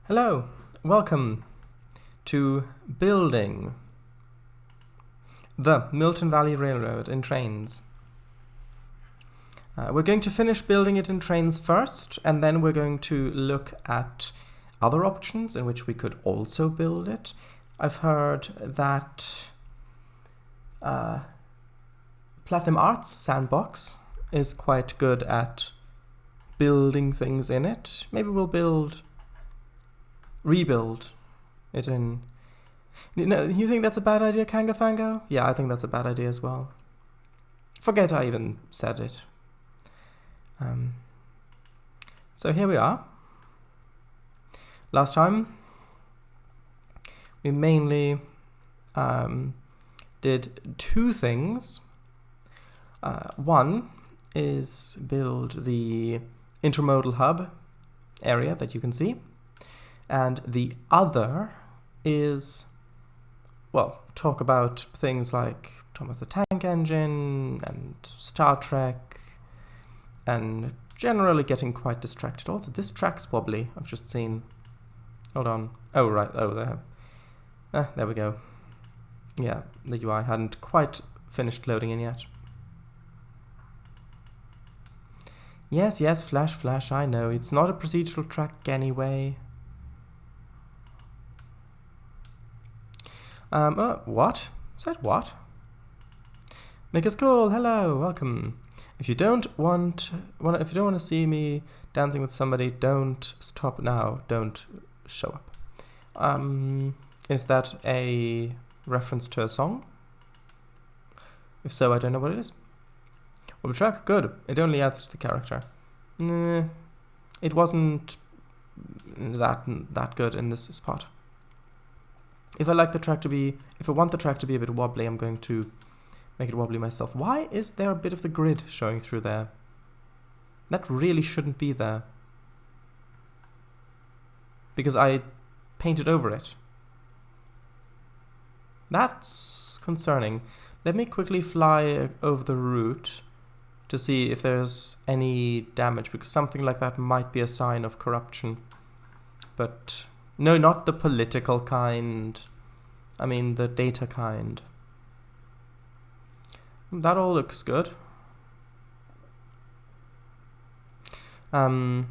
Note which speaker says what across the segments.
Speaker 1: Hello, welcome to building the Milton Valley Railroad in Trainz. We're going to finish building it in Trainz first, and then we're going to look at other options in which we could also build it. I've heard that Platinum Arts Sandbox is quite good at building things in it. Maybe we'll rebuild it in... You think that's a bad idea, Kangafango? Yeah, I think that's a bad idea as well. Forget I even said it. So here we are. Last time we mainly did two things. One is build the intermodal hub area that you can see. And the other is, well, talk about things like Thomas the Tank Engine and Star Trek and generally getting quite distracted. Also, this track's wobbly, I've just seen. Hold on. Oh, right. Oh, there. There we go. Yeah, the UI hadn't quite finished loading in yet. Yes, Flash, I know. It's not a procedural track anyway. What? Said what? Make us cool. Hello, welcome. If you don't want to see me dancing with somebody, don't stop now. Don't show up. Is that a reference to a song? If so, I don't know what it is. Well, the track, good. It only adds to the character. It wasn't that good in this spot. If I want the track to be a bit wobbly, I'm going to make it wobbly myself. Why is there a bit of the grid showing through there? That really shouldn't be there. Because I painted over it. That's concerning. Let me quickly fly over the route to see if there's any damage, because something like that might be a sign of corruption. But no, not the political kind. I mean the data kind. That all looks good. Hey,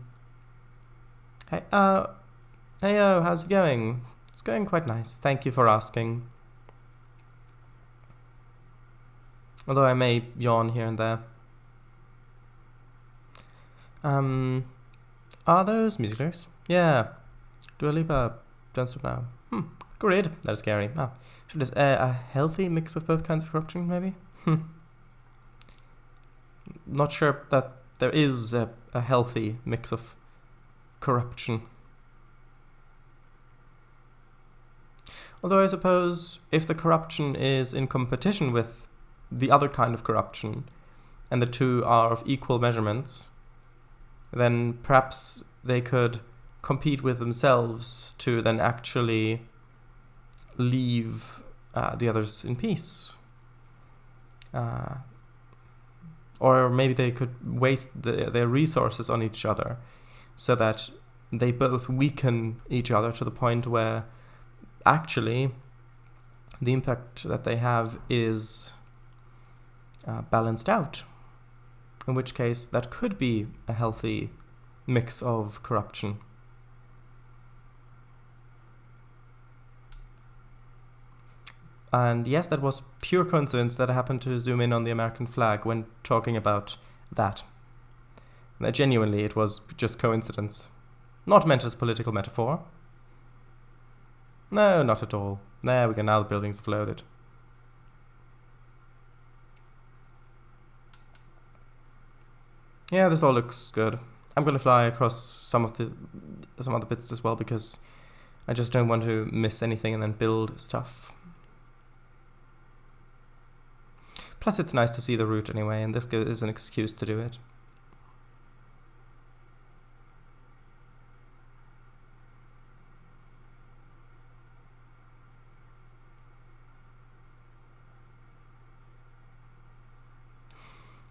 Speaker 1: heyo, how's it going? It's going quite nice. Thank you for asking. Although I may yawn here and there. Are those music lyrics? Yeah. Dua Lipa, Don't Stop Now. Grid. That is scary. Should this a healthy mix of both kinds of corruption, maybe? Not sure that there is a healthy mix of corruption. Although I suppose if the corruption is in competition with the other kind of corruption, and the two are of equal measurements, then perhaps they could compete with themselves to then actually leave the others in peace. Or maybe they could waste their resources on each other so that they both weaken each other to the point where actually the impact that they have is balanced out. In which case that could be a healthy mix of corruption. And yes, that was pure coincidence that I happened to zoom in on the American flag when talking about that. Genuinely, it was just coincidence. Not meant as political metaphor. No, not at all. There we go, now the buildings have loaded. Yeah, this all looks good. I'm going to fly across some other bits as well, because I just don't want to miss anything and then build stuff. Plus, it's nice to see the route anyway, and this is an excuse to do it.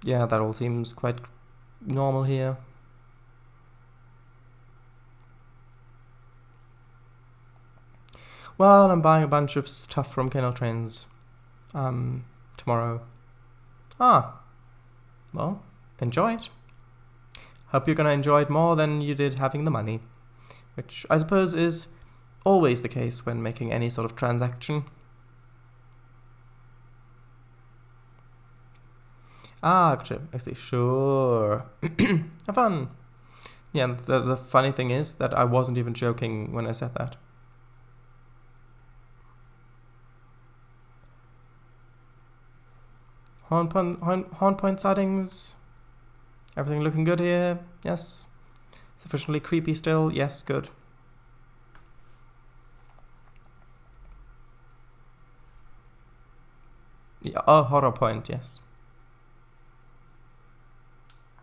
Speaker 1: Yeah, that all seems quite normal here. Well, I'm buying a bunch of stuff from Trainz tomorrow. Ah, well, enjoy it. Hope you're going to enjoy it more than you did having the money, which I suppose is always the case when making any sort of transaction. Ah, gotcha. I see. Sure. Have fun. Yeah, the funny thing is that I wasn't even joking when I said that. Horn point sightings. Everything looking good here? Yes. Sufficiently creepy still? Yes, good. Yeah, oh, horror point, yes.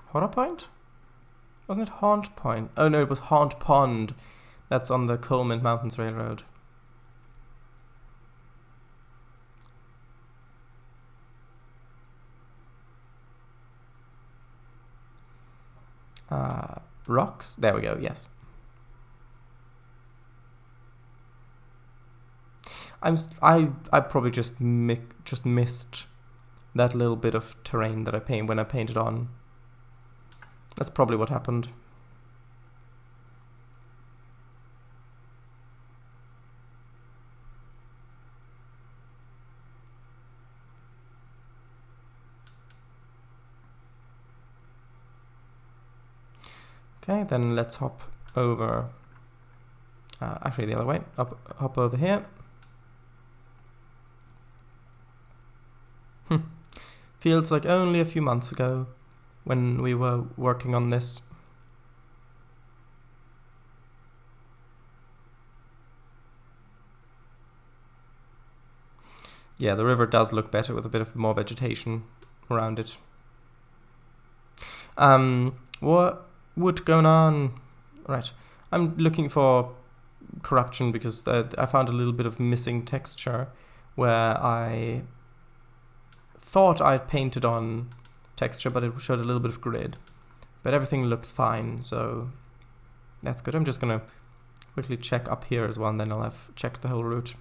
Speaker 1: Horror point? Wasn't it Haunt Point? Oh no, it was Haunt Pond. That's on the Coleman Mountains Railroad. Rocks? There we go, yes. I probably just missed that little bit of terrain that I painted when I painted on. That's probably what happened. Okay, then let's hop over. Actually, the other way. Hop over here. Feels like only a few months ago when we were working on this. Yeah, the river does look better with a bit of more vegetation around it. What going on? Right, I'm looking for corruption because I found a little bit of missing texture where I thought I'd painted on texture, but it showed a little bit of grid. But everything looks fine, so that's good. I'm just gonna quickly check up here as well, and then I'll have checked the whole route.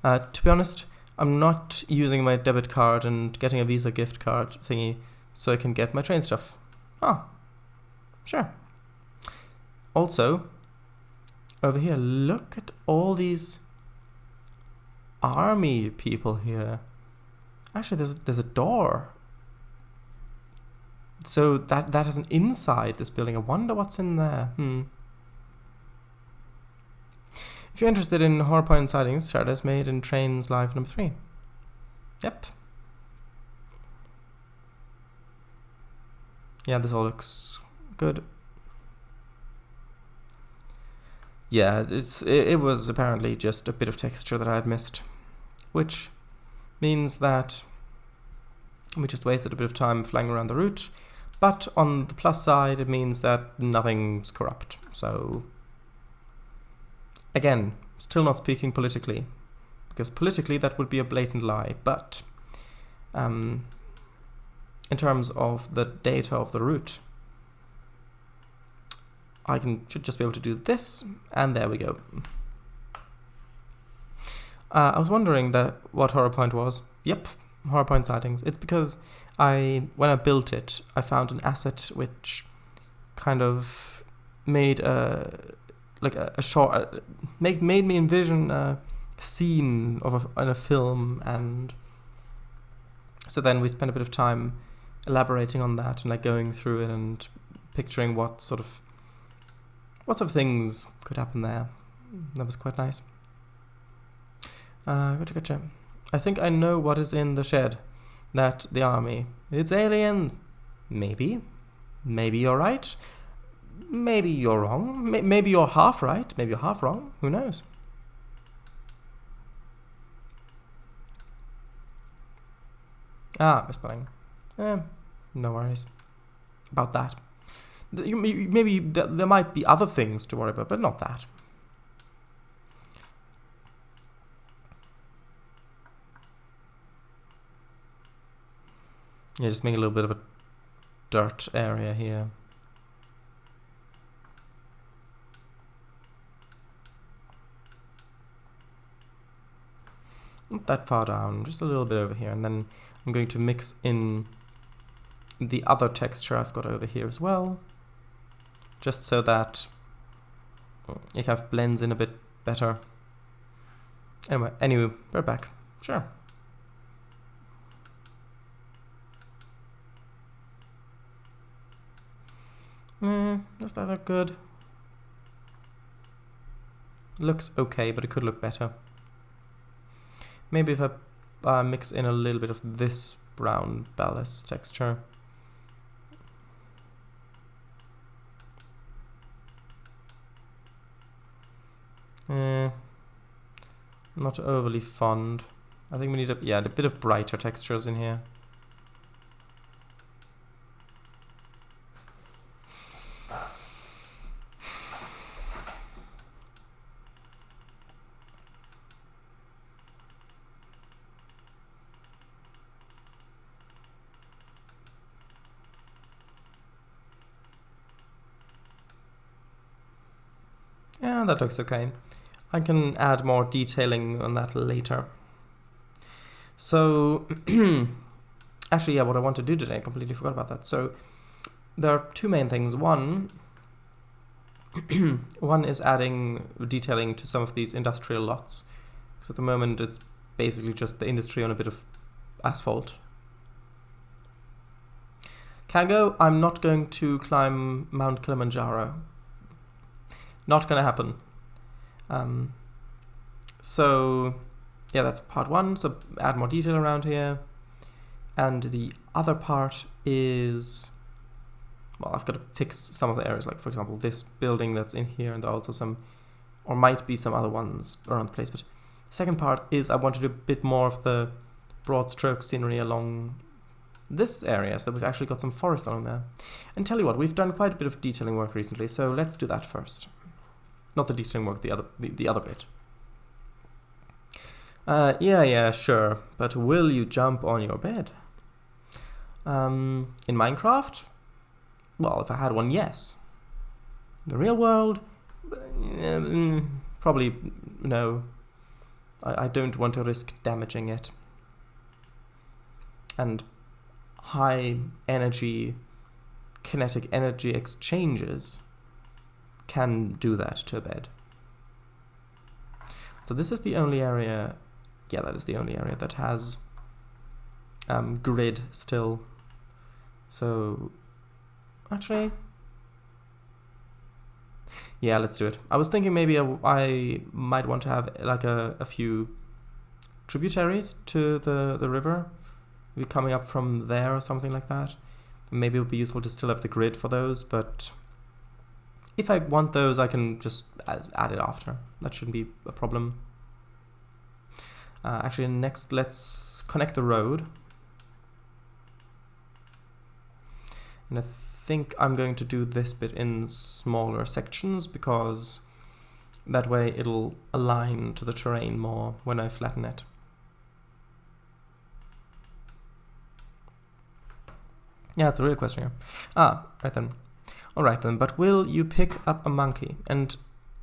Speaker 1: To be honest, I'm not using my debit card and getting a Visa gift card thingy so I can get my train stuff. Oh, sure. Also, over here, look at all these army people here. Actually, there's a door. So that has an inside this building. I wonder what's in there. If you're interested in horror point sightings, Stardust made in Trainz Live number 3. Yep. Yeah, this all looks good. Yeah, it was apparently just a bit of texture that I had missed, which means that we just wasted a bit of time flying around the route. But on the plus side, it means that nothing's corrupt. So again, still not speaking politically, because politically that would be a blatant lie. But in terms of the data of the route, I should just be able to do this, and there we go. I was wondering what horror point was. Yep, horror point sightings. It's because when I built it, I found an asset which kind of made made me envision a scene in a film, and so then we spent a bit of time elaborating on that and going through it and picturing what sort of things could happen there. That was quite nice. Gotcha. I think I know what is in the shed. The army. It's aliens. Maybe. Maybe you're right. Maybe you're wrong. Maybe you're half right. Maybe you're half wrong. Who knows? Misspelling. No worries about that. Maybe there might be other things to worry about, but not that. Yeah, just make a little bit of a dirt area here. not that far down, just a little bit over here, and then I'm going to mix in the other texture I've got over here as well, just so that it kind of blends in a bit better. Anyway, we're back. Sure. Does that look good? Looks okay, but it could look better. Maybe if I mix in a little bit of this brown ballast texture. Not overly fond. I think we need a bit of brighter textures in here. Yeah, that looks okay. I can add more detailing on that later. So, actually, yeah, what I want to do today, I completely forgot about that. So, there are two main things. One is adding detailing to some of these industrial lots. Because at the moment, it's basically just the industry on a bit of asphalt. Kago, I'm not going to climb Mount Kilimanjaro. Not going to happen. So, yeah, that's part one. So add more detail around here. And the other part is, well, I've got to fix some of the areas. Like, for example, this building that's in here, and also some, or might be some other ones around the place. But the second part is I want to do a bit more of the broad stroke scenery along this area. So we've actually got some forest along there. And tell you what, we've done quite a bit of detailing work recently. So let's do that first. Not the detailing work, the other bit. Yeah, sure. But will you jump on your bed? In Minecraft? Well, if I had one, yes. In the real world? Probably no. I don't want to risk damaging it. And high energy, kinetic energy exchanges can do that to a bed. So this is the only area, yeah, that is the only area that has grid still. So actually, yeah, let's do it. I was thinking maybe I might want to have like a few tributaries to the river, maybe coming up from there or something like that. Maybe it would be useful to still have the grid for those, but if I want those, I can just add it after. That shouldn't be a problem. Actually, next, let's connect the road. And I think I'm going to do this bit in smaller sections, because that way it'll align to the terrain more when I flatten it. Yeah, it's a real question here. Right then. Alright then, but will you pick up a monkey and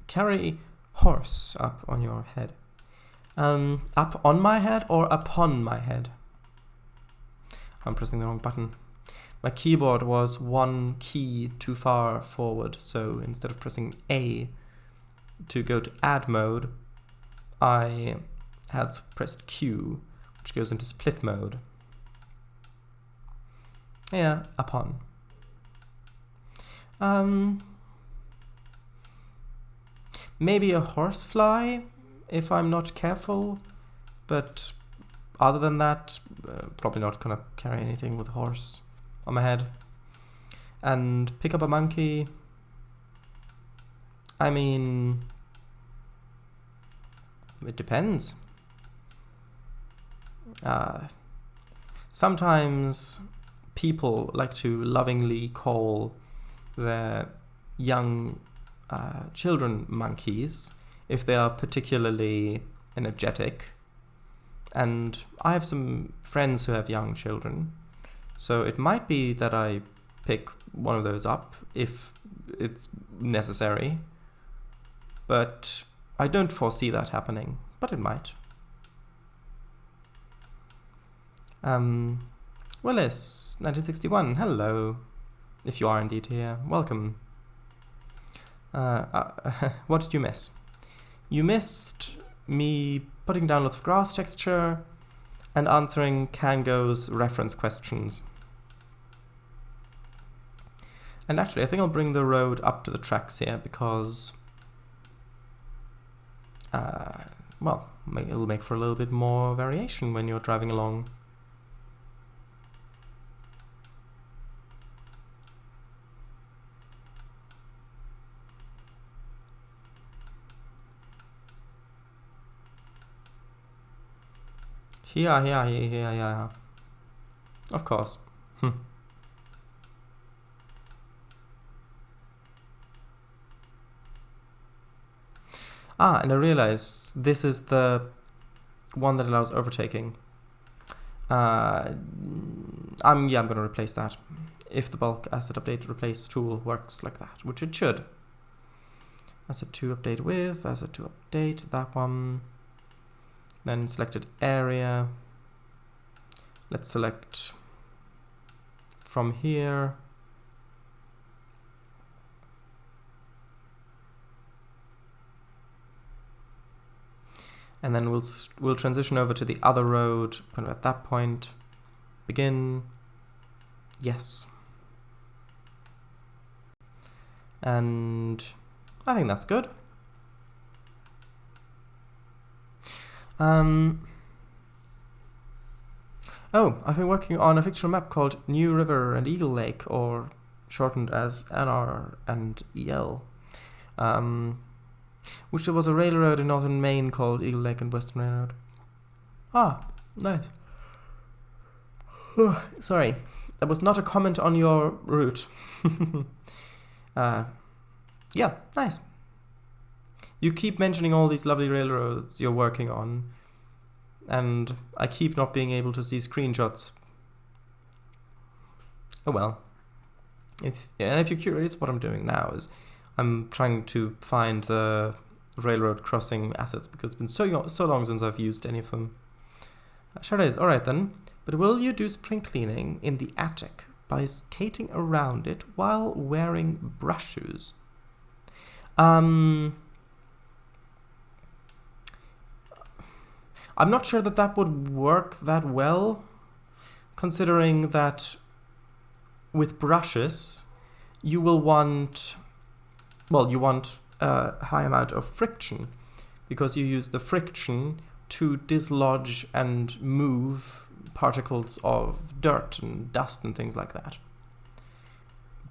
Speaker 1: carry horse up on your head? Up on my head or upon my head? I'm pressing the wrong button. My keyboard was one key too far forward, so instead of pressing A to go to add mode, I had pressed Q, which goes into split mode. Yeah, upon. Maybe a horsefly if I'm not careful, but other than that, probably not gonna carry anything with a horse on my head. And pick up a monkey. I mean, it depends. Sometimes people like to lovingly call their young children monkeys if they are particularly energetic. And I have some friends who have young children, so it might be that I pick one of those up if it's necessary. But I don't foresee that happening, but it might. Willis, 1961, hello. If you are indeed here, welcome. What did you miss? You missed me putting down lots of grass texture and answering Kango's reference questions. And actually, I think I'll bring the road up to the tracks here because, well, it'll make for a little bit more variation when you're driving along. Yeah. Of course. And I realize this is the one that allows overtaking. I'm going to replace that. If the bulk asset update replace tool works like that, which it should. Asset 2 update with, asset 2 update, that one. Then selected area. Let's select from here. And then we'll transition over to the other road kind of at that point. Begin. Yes. And I think that's good. Oh, I've been working on a fictional map called New River and Eagle Lake, or shortened as NR and EL. Which there was a railroad in northern Maine called Eagle Lake and Western Railroad. Ah, nice. Sorry, that was not a comment on your route. Yeah, nice. You keep mentioning all these lovely railroads you're working on, and I keep not being able to see screenshots. Oh well. And if you're curious, what I'm doing now is I'm trying to find the railroad crossing assets because it's been so long since I've used any of them. Sure is. Alright then. But will you do spring cleaning in the attic by skating around it while wearing brush shoes? I'm not sure that would work that well, considering that with brushes you will want, well, you want a high amount of friction because you use the friction to dislodge and move particles of dirt and dust and things like that.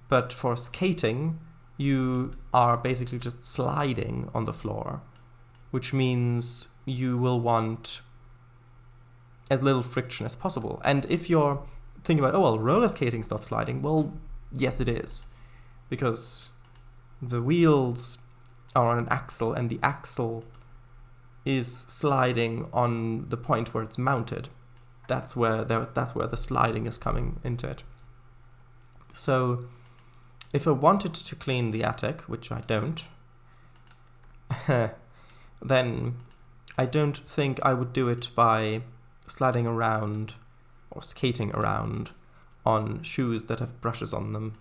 Speaker 1: But for skating, you are basically just sliding on the floor, which means you will want as little friction as possible. And if you're thinking about, oh, well, roller skating's not sliding, well, yes, it is. Because the wheels are on an axle, and the axle is sliding on the point where it's mounted. That's where the sliding is coming into it. So if I wanted to clean the attic, which I don't, then I don't think I would do it by sliding around or skating around on shoes that have brushes on them.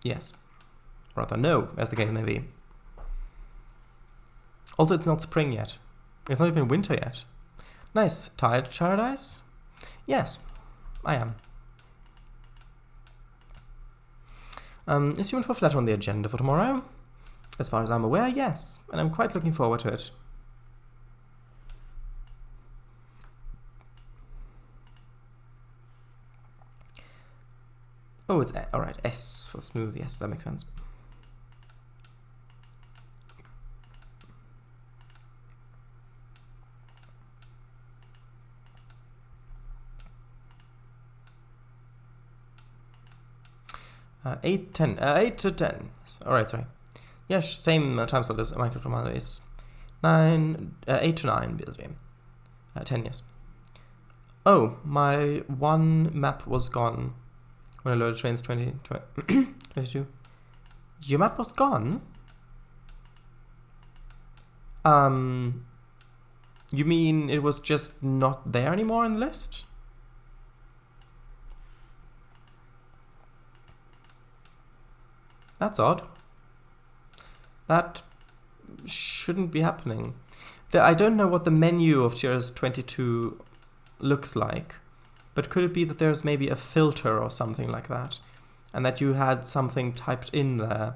Speaker 1: Yes. Rather no, as the case may be. Also, it's not spring yet. It's not even winter yet. Nice. Tired, Paradise? Yes, I am. Is Human for Flat on the agenda for tomorrow? As far as I'm aware, yes. And I'm quite looking forward to it. Oh, it's alright. S for smooth. Yes, that makes sense. Eight to 10. Alright, sorry. Yes, same time slot as Minecraft Commander is 8 to 9, basically. 10, yes. Oh, my one map was gone when I loaded Trainz 22. Your map was gone? You mean it was just not there anymore in the list? That's odd. That shouldn't be happening. I don't know what the menu of tiers 22 looks like, but could it be that there's maybe a filter or something like that, and that you had something typed in there,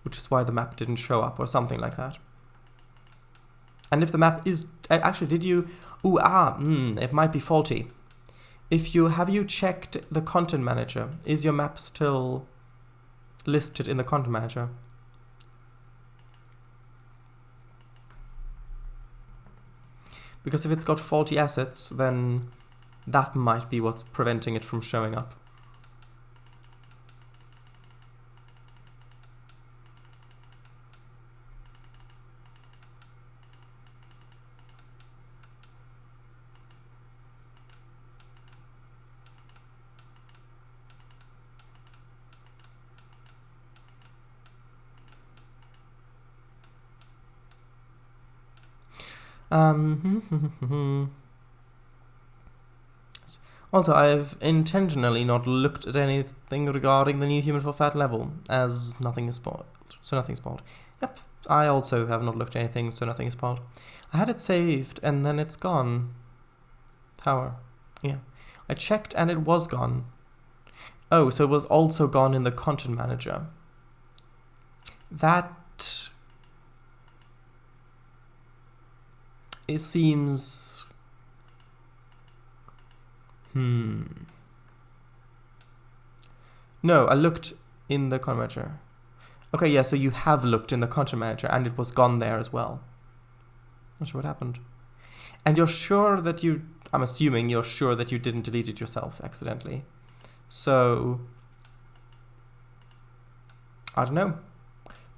Speaker 1: which is why the map didn't show up or something like that? And if the map is... Actually, did you... it might be faulty. Have you checked the content manager? Is your map still listed in the content manager? Because if it's got faulty assets, then that might be what's preventing it from showing up. Also, I've intentionally not looked at anything regarding the new human for fat level, as nothing is spoiled. So nothing's spoiled. Yep, I also have not looked at anything, so nothing is spoiled. I had it saved, and then it's gone. Tower. Yeah. I checked, and it was gone. Oh, so it was also gone in the content manager. That... It seems... No, I looked in the content manager. Okay, yeah, so you have looked in the content manager and it was gone there as well. Not sure what happened. And you're sure that you... I'm assuming you're sure that you didn't delete it yourself accidentally. So... I don't know.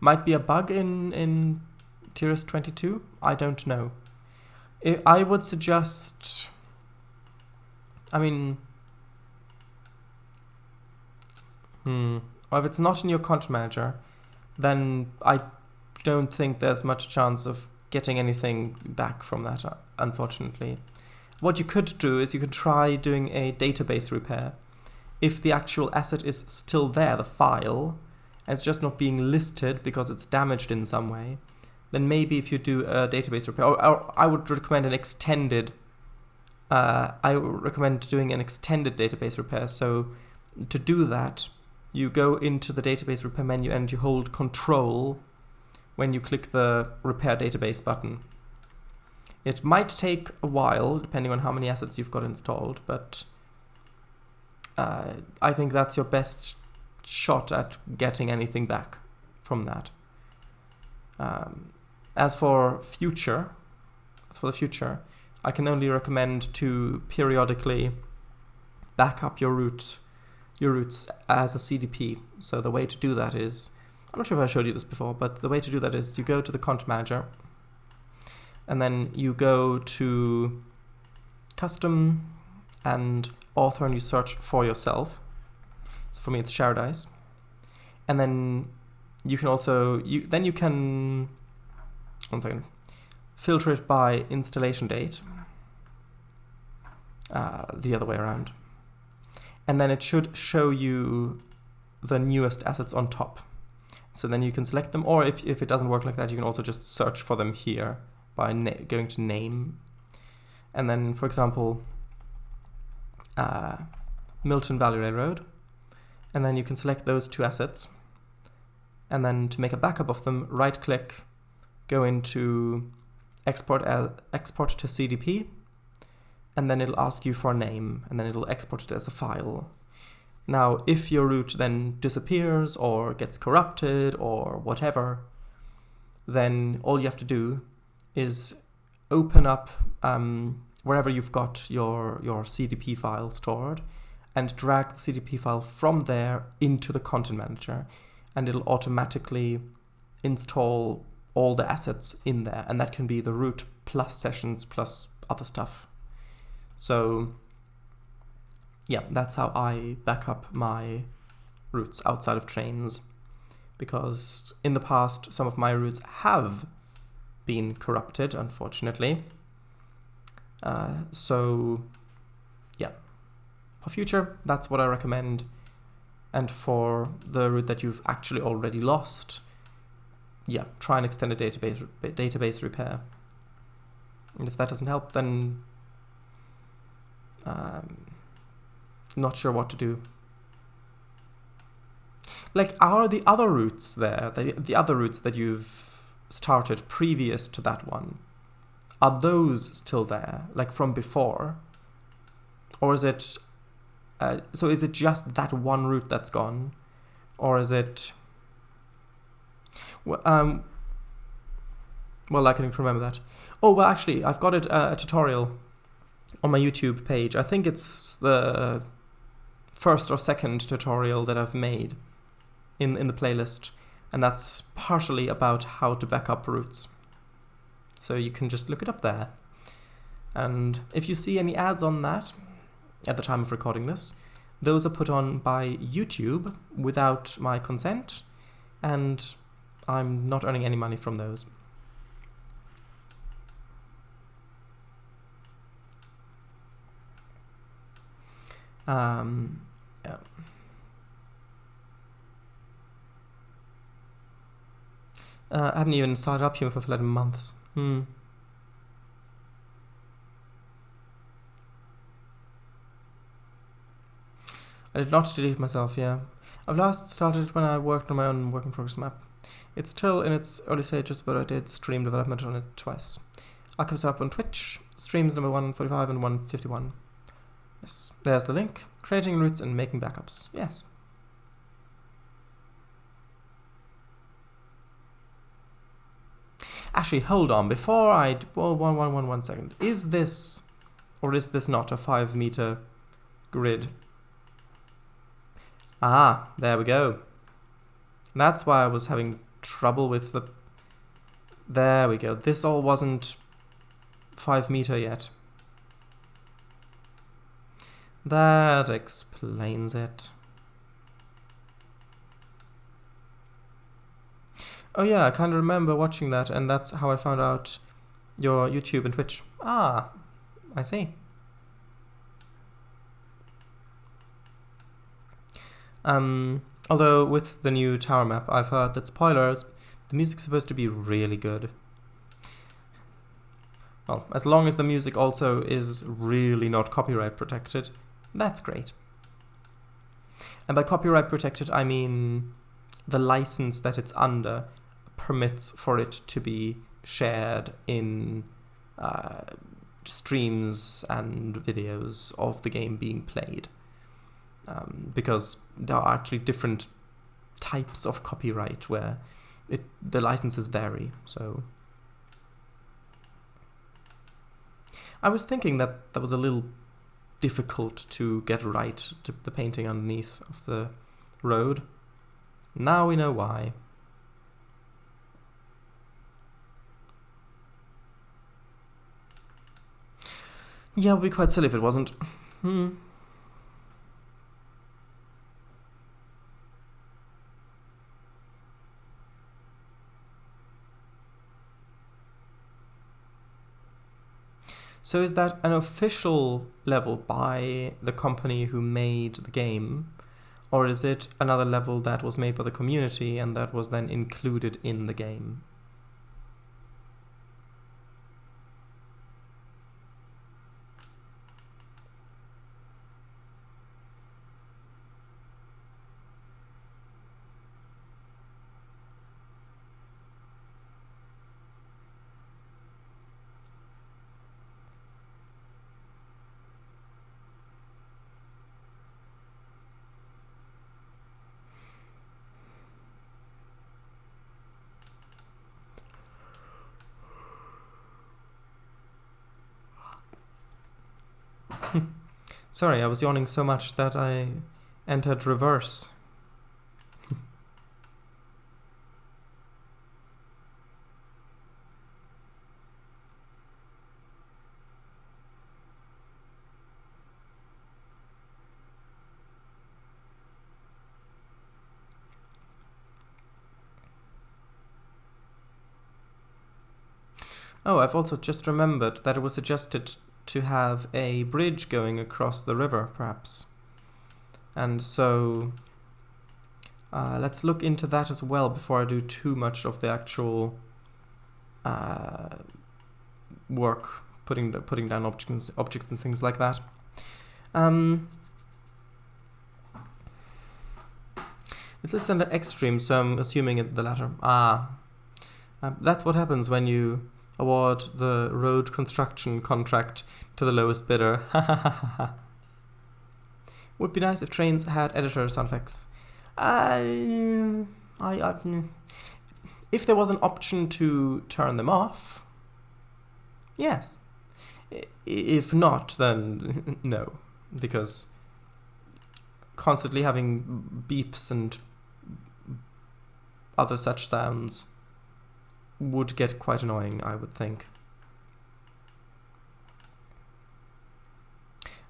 Speaker 1: Might be a bug in tiers 22? I don't know. I would suggest... I mean... Well, if it's not in your content manager, then I don't think there's much chance of getting anything back from that, unfortunately. What you could do is you could try doing a database repair. If the actual asset is still there, the file, and it's just not being listed because it's damaged in some way, then maybe if you do a database repair, or I would recommend an extended, I would recommend doing an extended database repair. So to do that, you go into the database repair menu and you hold Control when you click the repair database button. It might take a while, depending on how many assets you've got installed, but I think that's your best shot at getting anything back from that. As for the future, I can only recommend to periodically back up your roots as a CDP. So the way to do that is, I'm not sure if I showed you this before, but the way to do that is you go to the content manager, and then you go to custom and author, and you search for yourself. So for me, it's Sharedice. And then you can also, you can, one second, filter it by installation date, the other way around. And then it should show you the newest assets on top. So then you can select them, or if it doesn't work like that, you can also just search for them here by going to name. And then, for example, Milton Valley Railroad. And then you can select those two assets. And then to make a backup of them, right click, go into export to CDP, and then it'll ask you for a name, and then it'll export it as a file. Now, if your root then disappears or gets corrupted or whatever, then all you have to do is open up wherever you've got your CDP file stored and drag the CDP file from there into the content manager, and it'll automatically install all the assets in there, and that can be the root plus sessions plus other stuff. So yeah, that's how I back up my roots outside of Trainz, because in the past some of my roots have been corrupted, unfortunately, So yeah, for future, that's what I recommend. And for the route that you've actually already lost, yeah, try an extended database repair. And if that doesn't help, then not sure what to do. Like, are the other routes there, the other routes that you've started previous to that one, are those still there, like from before? Or is it, so is it just that one route that's gone? Or is it, well, I can remember that. Oh, well, actually, I've got a tutorial on my YouTube page. I think it's the first or second tutorial that I've made in the playlist, and that's partially about how to back up routes. So you can just look it up there. And if you see any ads on that at the time of recording this, those are put on by YouTube without my consent, and I'm not earning any money from those. Yeah. I haven't even started up here for 11 months. I did not delete myself, yeah. I've last started when I worked on my own work in progress map. It's still in its early stages, but I did stream development on it twice. Archives up on Twitch, streams number 145 and 151. Yes, there's the link. Creating routes and making backups. Yes. Actually, hold on. Before I... Well, one second. Is this... Or is this not a 5-meter grid? Ah, there we go. That's why I was having trouble with the... There we go. This all wasn't 5-meter yet. That explains it. Oh yeah, I kind of remember watching that, and that's how I found out your YouTube and Twitch. Ah, I see. Although with the new tower map, I've heard that, spoilers, the music's supposed to be really good. Well, as long as the music also is really not copyright protected, that's great. And by copyright protected, I mean the license that it's under permits for it to be shared in streams and videos of the game being played. Because there are actually different types of copyright where the licenses vary. So I was thinking that was a little difficult to get right, to the painting underneath of the road. Now we know why. Yeah, it would be quite silly if it wasn't. So is that an official level by the company who made the game, or is it another level that was made by the community and that was then included in the game? Sorry, I was yawning so much that I entered reverse. Oh, I've also just remembered that it was suggested to have a bridge going across the river, perhaps. And so let's look into that as well before I do too much of the actual work, putting down objects and things like that. It's listed under extreme, so I'm assuming the latter. That's what happens when you award the road construction contract to the lowest bidder. Would be nice if Trainz had editor sound effects. If there was an option to turn them off, yes. If not, then no, because constantly having beeps and other such sounds would get quite annoying, I would think.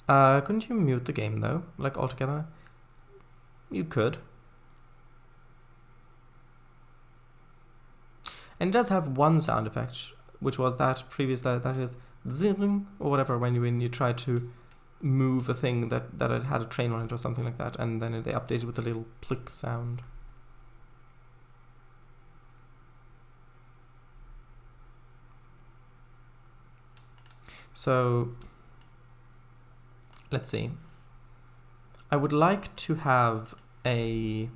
Speaker 1: Couldn't you mute the game though, like altogether? You could. And it does have one sound effect, which was that previous, that is zing, or whatever, when you try to move a thing that it had a train on it or something like that, and then they updated with a little plick sound. So let's see. I would like to have another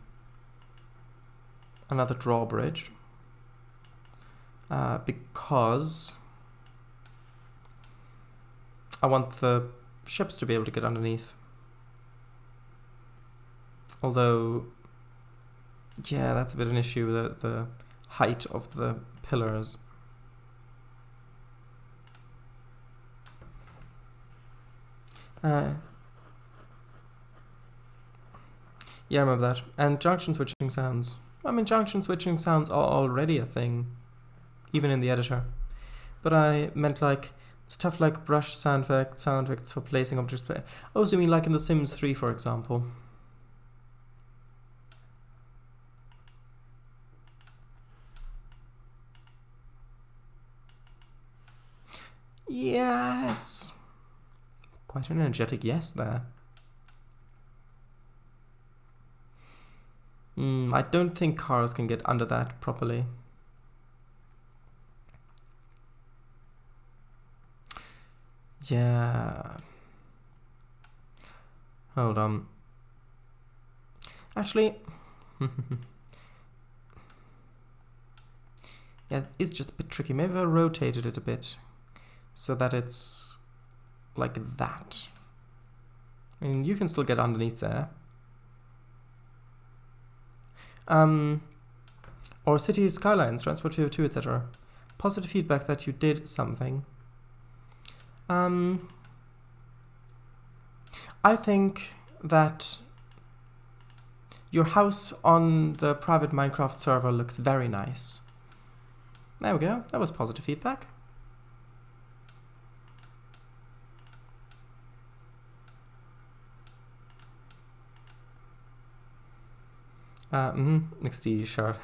Speaker 1: drawbridge because I want the ships to be able to get underneath. Although, yeah, that's a bit of an issue, the height of the pillars. Yeah, I remember that. And junction switching sounds. I mean, junction switching sounds are already a thing, even in the editor. But I meant like stuff like brush sound effects for placing objects. Oh, so you mean like in The Sims 3, for example? Yes. Quite an energetic yes there. I don't think cars can get under that properly. Yeah. Hold on. Actually, yeah, it's just a bit tricky. Maybe I rotated it a bit so that it's like that. I mean, you can still get underneath there. Or cities, skylines, transport VO2, etc. Positive feedback that you did something. I think that your house on the private Minecraft server looks very nice. There we go. That was positive feedback. XD, sure.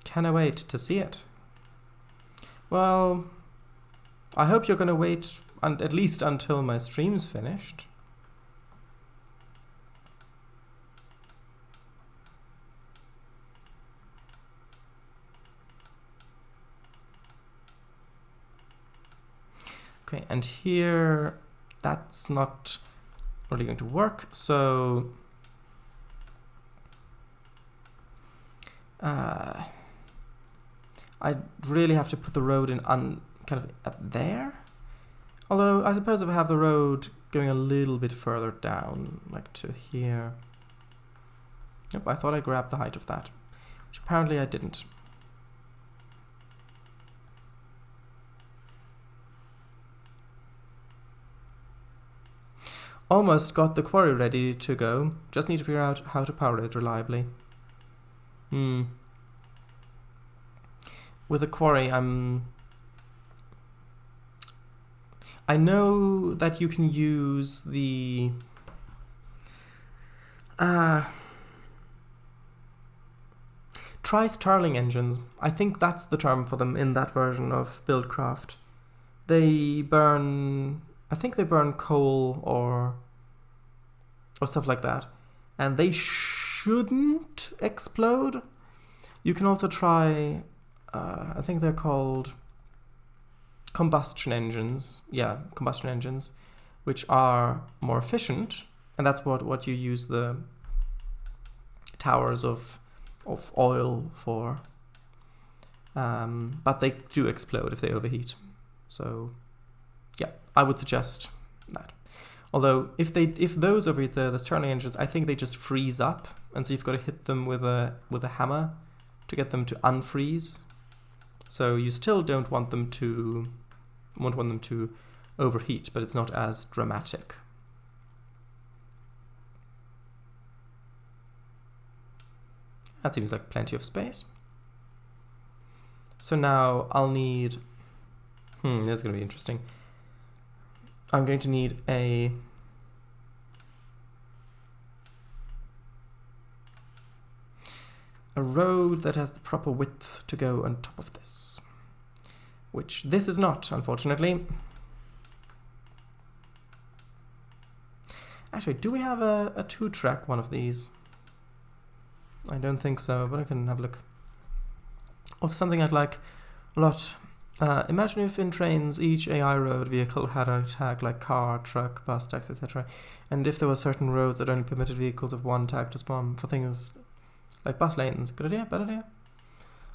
Speaker 1: Can I wait to see it? Well, I hope you're gonna wait at least until my stream's finished. Okay, and here that's not really going to work, so I really have to put the road in kind of at there. Although I suppose if I have the road going a little bit further down, like to here. Yep, I thought I grabbed the height of that, which apparently I didn't. Almost got the quarry ready to go. Just need to figure out how to power it reliably. With a quarry, I know that you can use the Try Stirling engines. I think that's the term for them in that version of Buildcraft. They burn... I think they burn coal or stuff like that. And they shouldn't explode. You can also try... I think they're called combustion engines. Yeah, combustion engines, which are more efficient. And that's what you use the towers of oil for. But they do explode if they overheat. So, yeah, I would suggest that. Although, if those overheat, the Stirling engines, I think they just freeze up, and so you've got to hit them with a hammer to get them to unfreeze. So you still don't want them to overheat, but it's not as dramatic. That seems like plenty of space. So now I'll need... this is going to be interesting. I'm going to need a... road that has the proper width to go on top of this. Which this is not, unfortunately. Actually, do we have a 2-track one of these? I don't think so, but I can have a look. Also, something I'd like a lot. Imagine if in Trainz each AI road vehicle had a tag like car, truck, bus, taxi, etc. And if there were certain roads that only permitted vehicles of one tag to spawn for things like bus lanes. Good idea? Bad idea?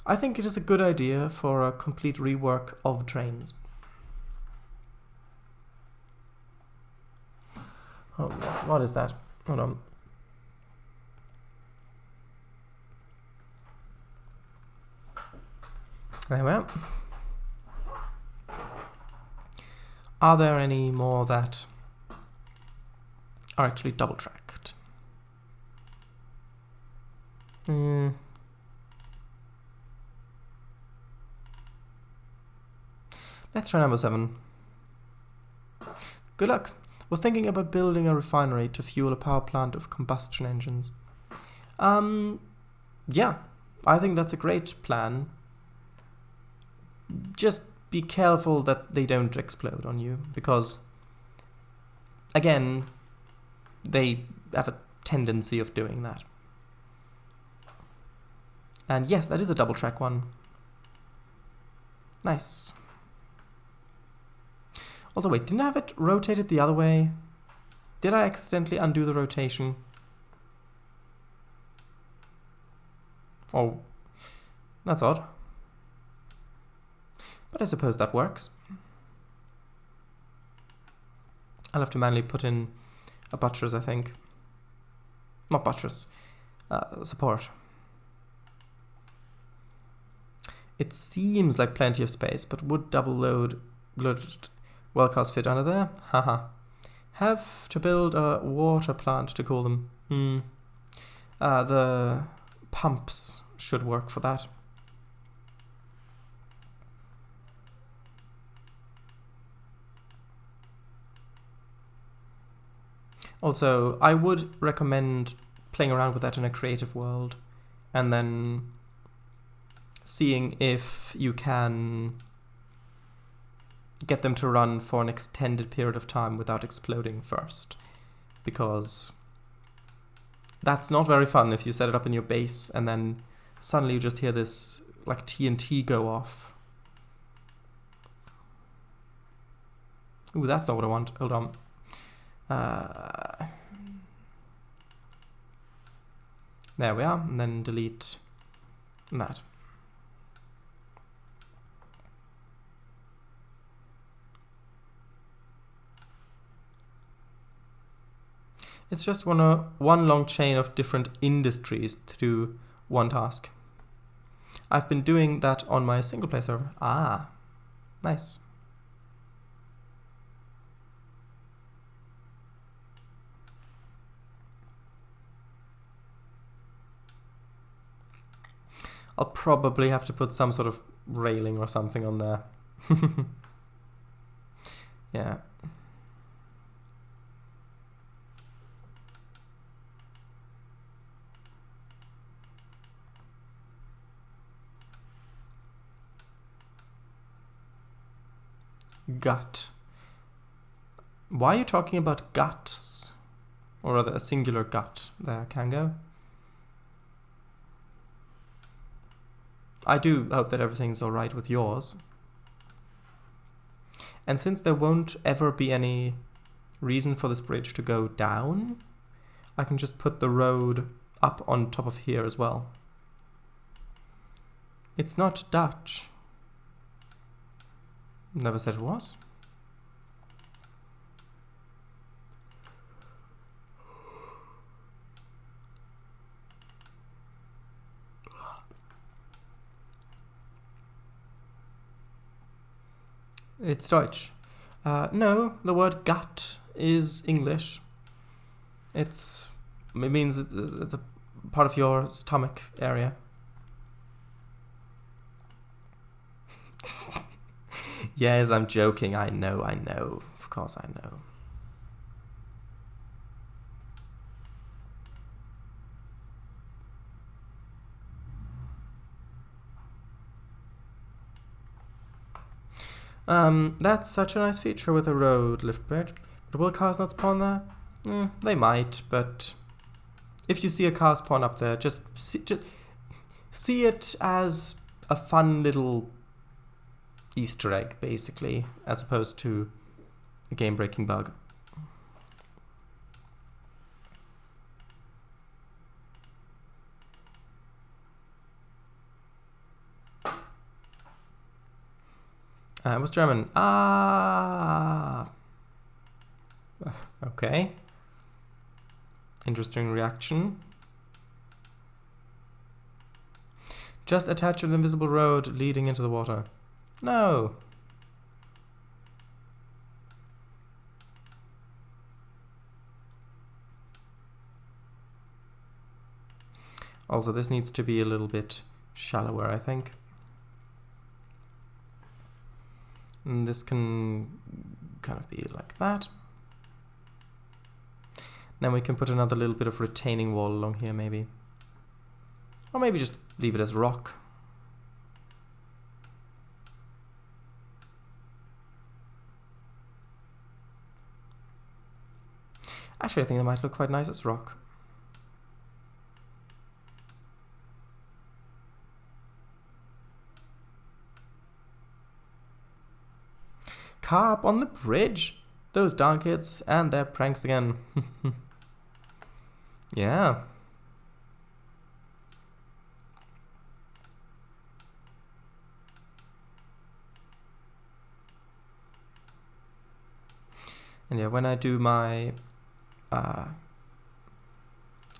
Speaker 1: I think it is a good idea for a complete rework of Trainz. Oh, what is that? Hold on. There we are. Are there any more that are actually double-tracked? Let's try number 7. Good luck. Was thinking about building a refinery to fuel a power plant of combustion engines. Yeah, I think that's a great plan. Just be careful that they don't explode on you, because, again, they have a tendency of doing that. And yes, that is a double track one. Nice. Also, wait, didn't I have it rotated the other way? Did I accidentally undo the rotation? Oh, that's odd. But I suppose that works. I'll have to manually put in a buttress, I think. Not buttress, support. It seems like plenty of space, but would double loaded well cars fit under there? Haha. Have to build a water plant to cool them. The pumps should work for that. Also, I would recommend playing around with that in a creative world and then seeing if you can get them to run for an extended period of time without exploding first. Because that's not very fun if you set it up in your base and then suddenly you just hear this like TNT go off. Ooh, that's not what I want. Hold on. There we are, and then delete that. It's just one long chain of different industries to do one task. I've been doing that on my single player server. Ah, nice. I'll probably have to put some sort of railing or something on there. Yeah. Gut. Why are you talking about guts? Or rather, a singular gut there, Kango? I do hope that everything's alright with yours. And since there won't ever be any reason for this bridge to go down, I can just put the road up on top of here as well. It's not Dutch. Never said it was. It's Deutsch. No, the word gut is English. It means it's a part of your stomach area. Yes, I'm joking. I know. Of course I know. That's such a nice feature with a road lift bridge. But will cars not spawn there? They might, but if you see a car spawn up there, just see it as a fun little Easter egg, basically, as opposed to a game-breaking bug. What's German? Okay. Interesting reaction. Just attach an invisible road leading into the water. No. Also, this needs to be a little bit shallower, I think. And this can kind of be like that. Then we can put another little bit of retaining wall along here, maybe. Or maybe just leave it as rock. Actually, I think that might look quite nice as rock. Car up on the bridge. Those darn kids and their pranks again. Yeah. And yeah, when I do my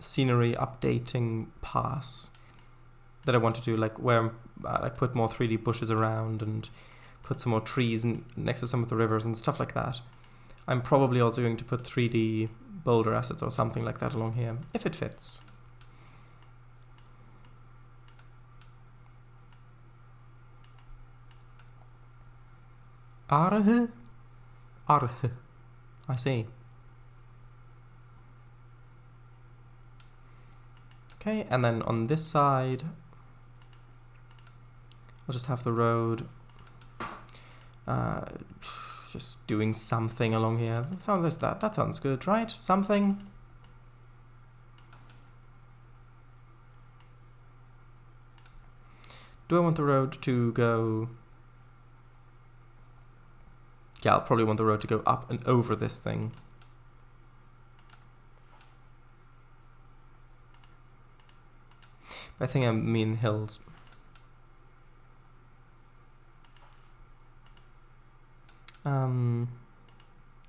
Speaker 1: scenery updating pass that I want to do, like where I put more 3D bushes around and put some more trees next to some of the rivers and stuff like that, I'm probably also going to put 3D boulder assets or something like that along here, if it fits. Arhe? Arhe. I see. Okay, and then on this side, I'll just have the road just doing something along here. That sounds like that. That sounds good, right? Something. Do I want the road to go... Yeah, I'll probably want the road to go up and over this thing. I think I mean hills.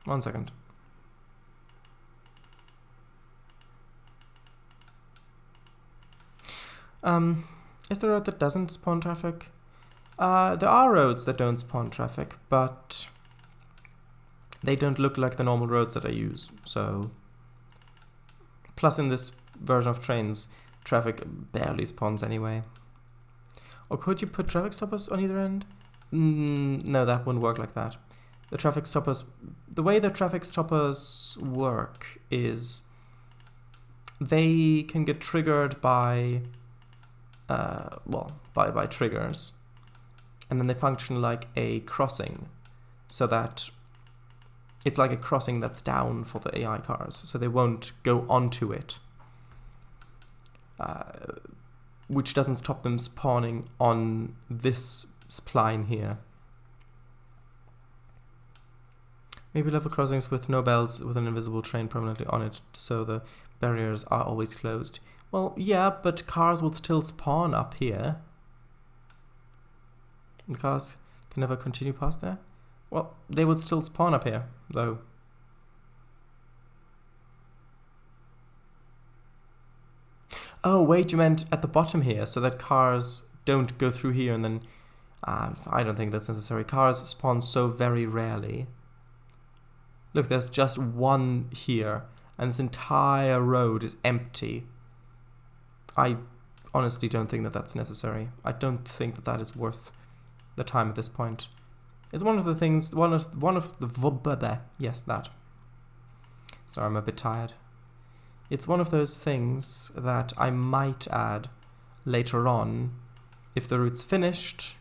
Speaker 1: 1 second. Is there a road that doesn't spawn traffic? There are roads that don't spawn traffic, but they don't look like the normal roads that I use, so... Plus in this version of Trainz, traffic barely spawns anyway. Or could you put traffic stoppers on either end? No, that wouldn't work like that. The traffic stoppers... The way the traffic stoppers work is... They can get triggered by... by triggers. And then they function like a crossing. so that it's like a crossing that's down for the AI cars, so they won't go onto it, which doesn't stop them spawning on this spline here. Maybe level crossings with no bells with an invisible train permanently on it, so the barriers are always closed. Well, yeah, but cars will still spawn up here. The cars can never continue past there? Well, they would still spawn up here, though. Oh, wait, you meant at the bottom here, so that cars don't go through here and then... I don't think that's necessary. Cars spawn so very rarely. Look, there's just one here, and this entire road is empty. I honestly don't think that that's necessary. I don't think that that is worth the time at this point. It's one of the things, one of the, yes, that. Sorry, I'm a bit tired. It's one of those things that I might add later on if the route's finished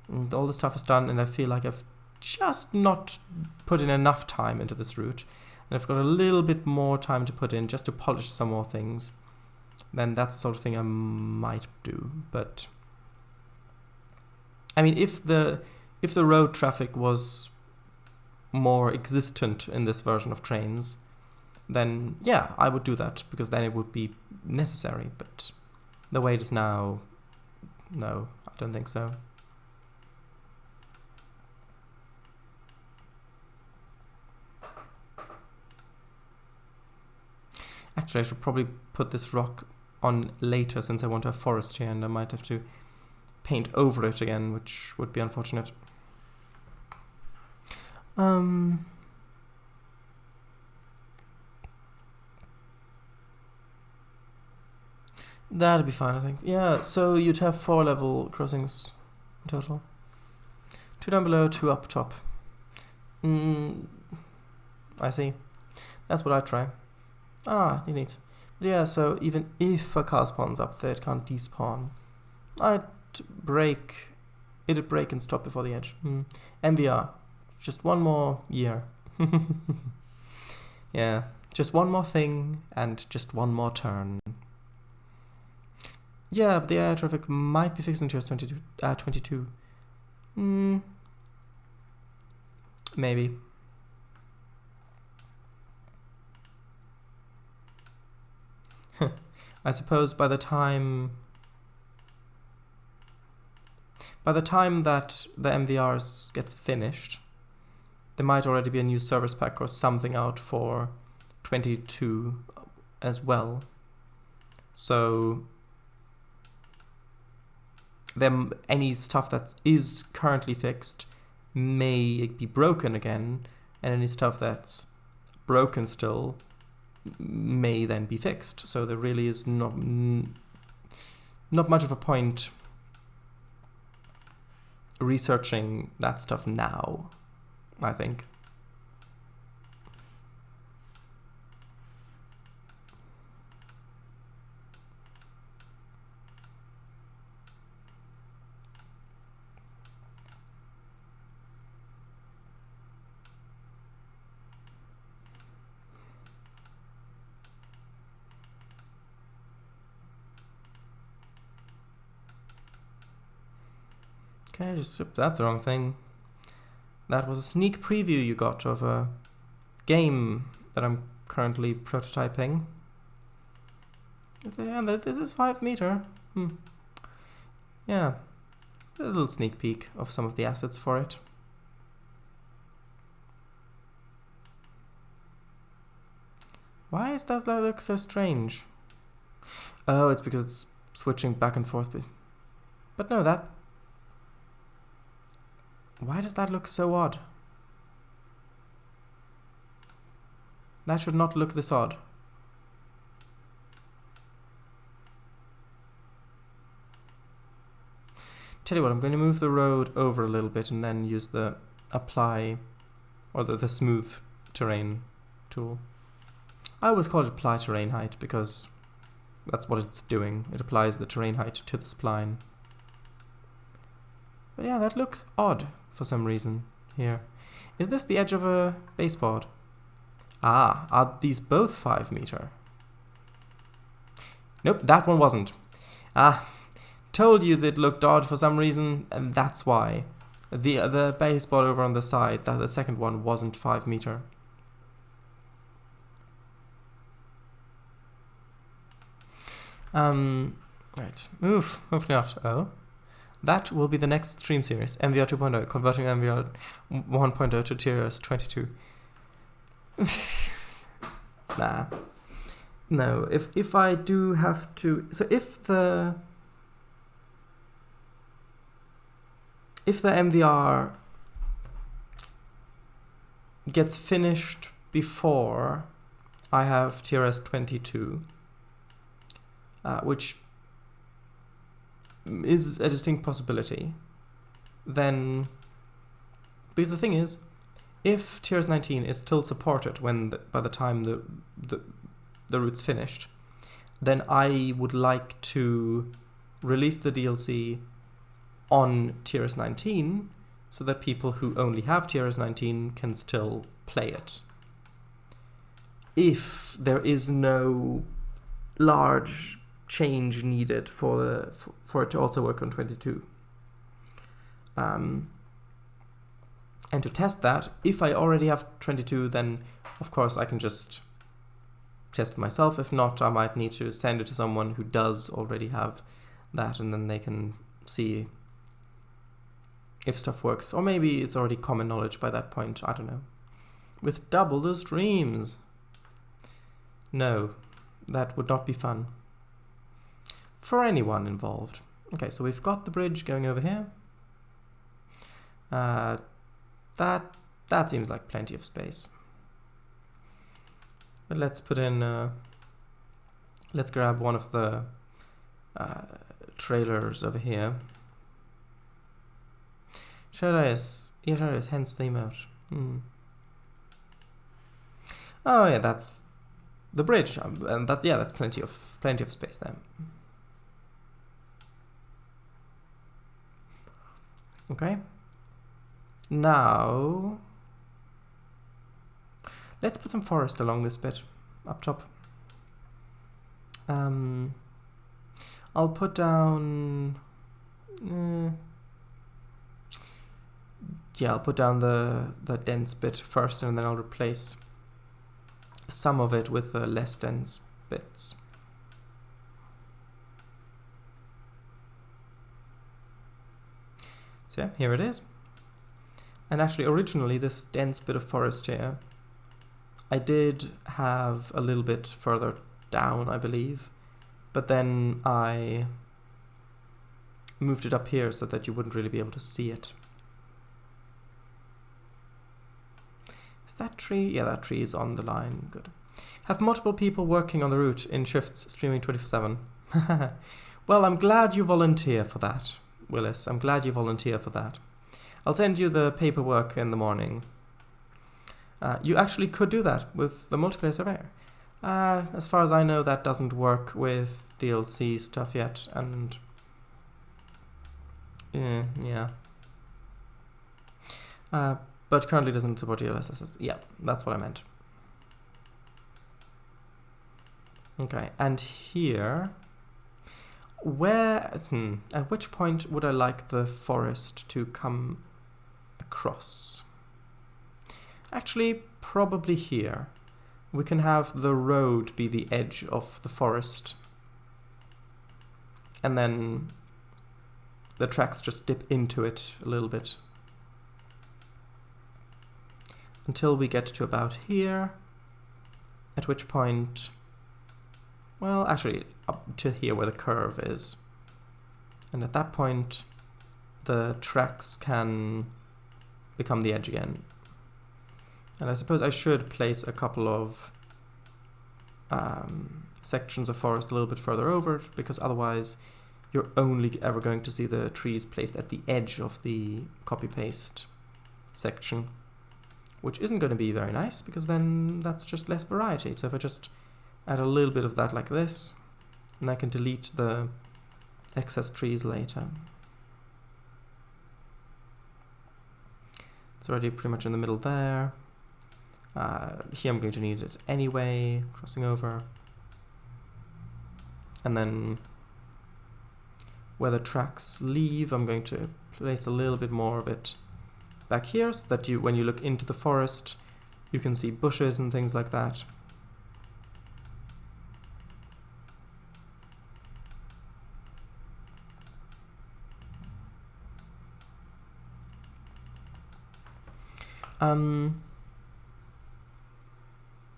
Speaker 1: and all the stuff is done and I feel like I've just not put in enough time into this route and I've got a little bit more time to put in just to polish some more things, then that's the sort of thing I might do. But I mean, if the road traffic was more existent in this version of Trainz, then yeah, I would do that, because then it would be necessary. But the way it is now, no, I don't think so. Actually, I should probably put this rock on later, since I want a forest here, and I might have to paint over it again, which would be unfortunate. That'd be fine, I think. Yeah, so you'd have 4 level crossings in total. 2 down below, 2 up top. I see. That's what I'd try. Ah, neat. But yeah, so even if a car spawns up there, it can't despawn. It'd break and stop before the edge. MVR. Just one more year. Yeah, just one more thing and just one more turn. Yeah, but the air traffic might be fixed in tiers 22. Maybe. I suppose by the time that the MVR gets finished, there might already be a new service pack or something out for 22 as well. So then any stuff that is currently fixed may be broken again, and any stuff that's broken still may then be fixed. So there really is not much of a point researching that stuff now, I think. Okay, that's the wrong thing. That was a sneak preview you got of a game that I'm currently prototyping. And this is 5 meter. Yeah, a little sneak peek of some of the assets for it. Why does that look so strange? Oh, it's because it's switching back and forth. But no, that... Why does that look so odd? That should not look this odd. Tell you what, I'm going to move the road over a little bit and then use the apply, or the smooth terrain tool. I always call it apply terrain height because that's what it's doing. It applies the terrain height to the spline. But yeah, that looks odd for some reason. here. Is this the edge of a baseboard? Ah, are these both 5 meter? Nope, that one wasn't. Ah, told you that it looked odd for some reason, and that's why. The baseboard over on the side, that the second one wasn't 5 meter. Right. Oof, hopefully not. Oh. That will be the next stream series. MVR 2.0, converting MVR 1.0 to TRS 22. Nah. No, if I do have to... So if the MVR gets finished before I have TRS 22, which is a distinct possibility, then... Because the thing is, if TRS 19 is still supported by the time the route's finished, then I would like to release the DLC on TRS 19 so that people who only have TRS 19 can still play it. If there is no large change needed for it to also work on 22. And to test that, if I already have 22, then of course I can just test it myself. If not, I might need to send it to someone who does already have that, and then they can see if stuff works. Or maybe it's already common knowledge by that point, I don't know. With double the streams. No, that would not be fun for anyone involved. Okay, so we've got the bridge going over here. That seems like plenty of space. But let's put in... let's grab one of the trailers over here. Shadows. Yeah, shadows, hence the emote. Oh yeah, that's the bridge. And that's plenty of space there. Okay. Now let's put some forest along this bit up top. I'll put down I'll put down the dense bit first, and then I'll replace some of it with the less dense bits. So yeah, here it is. And actually, originally, this dense bit of forest here, I did have a little bit further down, I believe. But then I moved it up here so that you wouldn't really be able to see it. Is that tree? Yeah, that tree is on the line. Good. Have multiple people working on the route in shifts, streaming 24/7. Well, I'm glad you volunteer for that, Willis. I'm glad you volunteer for that. I'll send you the paperwork in the morning. You actually could do that with the multiplayer surveyor. As far as I know, that doesn't work with DLC stuff yet, and yeah. But currently doesn't support DLSS. Yeah, that's what I meant. Okay, and here, at which point would I like the forest to come across? Actually, probably here. We can have the road be the edge of the forest, and then the tracks just dip into it a little bit until we get to about here, at which point, well, actually up to here where the curve is, and at that point the tracks can become the edge again. And I suppose I should place a couple of sections of forest a little bit further over, because otherwise you're only ever going to see the trees placed at the edge of the copy-paste section, which isn't going to be very nice, because then that's just less variety. So if I just add a little bit of that like this, and I can delete the excess trees later. It's already pretty much in the middle there. Here I'm going to need it anyway, crossing over. And then where the tracks leave, I'm going to place a little bit more of it back here, so that when you look into the forest, you can see bushes and things like that.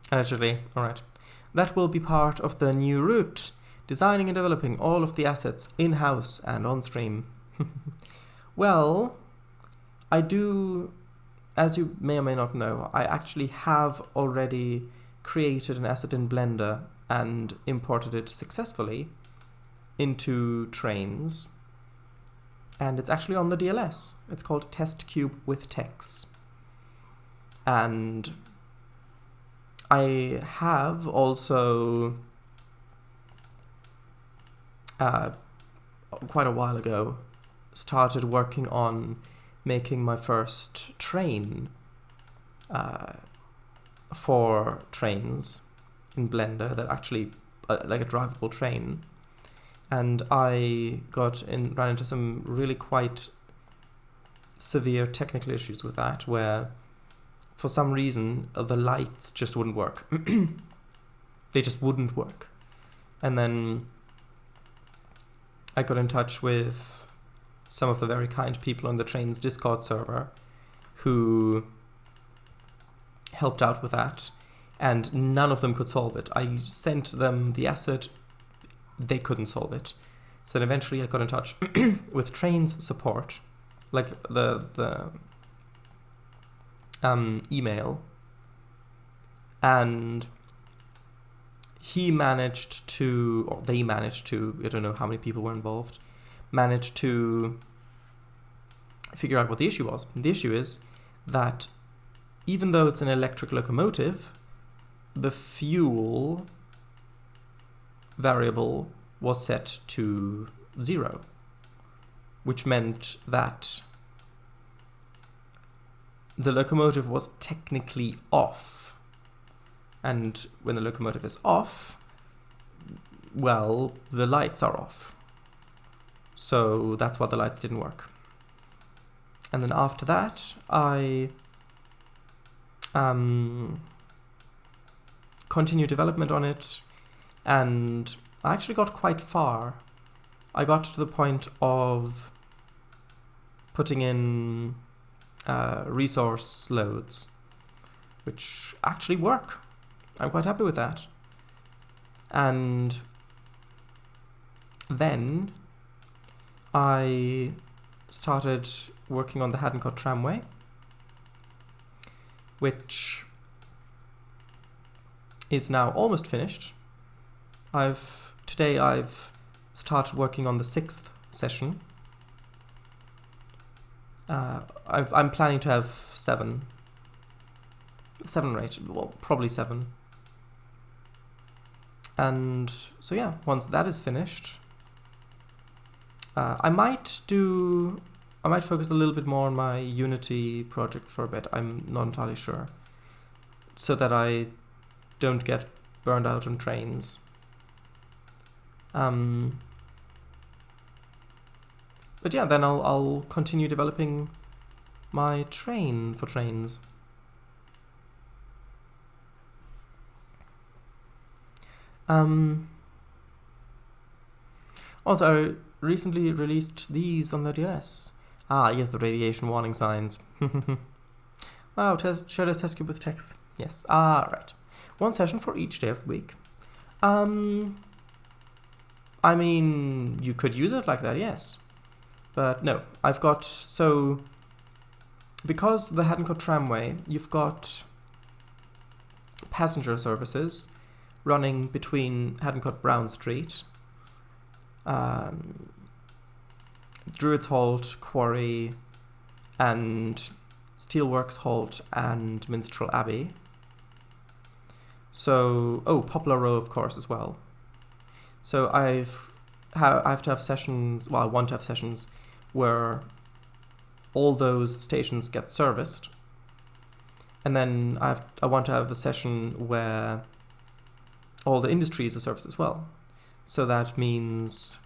Speaker 1: Allegedly, alright. That will be part of the new route. Designing and developing all of the assets in-house and on-stream. Well, I do, as you may or may not know, I actually have already created an asset in Blender and imported it successfully into Trainz. And it's actually on the DLS. It's called Test Cube with Tex. And I have also quite a while ago started working on making my first train for Trainz in Blender, that actually like a drivable train, and I ran into some really quite severe technical issues with that, where for some reason the lights just wouldn't work. They just wouldn't work. And then I got in touch with some of the very kind people on the Trainz Discord server who helped out with that, and none of them could solve it. I sent them the asset, they couldn't solve it. So then eventually I got in touch with Trainz support, like the email, and they managed to, I don't know how many people were involved, managed to figure out what the issue was. The issue is that even though it's an electric locomotive, the fuel variable was set to 0, which meant that the locomotive was technically off. And when the locomotive is off, well, the lights are off. So that's why the lights didn't work. And then after that, I continued development on it, and I actually got quite far. I got to the point of putting in resource loads, which actually work. I'm quite happy with that. And then I started working on the Haddencote tramway, which is now almost finished. Today I've started working on the 6th session. I'm planning to have 7 or 8, well, probably 7. And so yeah, once that is finished, I might focus a little bit more on my Unity projects for a bit. I'm not entirely sure, so that I don't get burned out on Trainz. But yeah, then I'll continue developing my train for Trainz. Also, I recently released these on the DLS. Ah, yes, the radiation warning signs. Wow, show us test cube with text. Yes. Ah, right. 1 session for each day of the week. I mean, you could use it like that, yes. But no, so because the Haddencote tramway, you've got passenger services running between Haddencote Brown Street, Druids Halt, Quarry, and Steelworks Halt and Minstrel Abbey. So, Poplar Row, of course, as well. So I have to have sessions, well, I want to have sessions where all those stations get serviced And then I want to have a session where all the industry is a service as well. So that means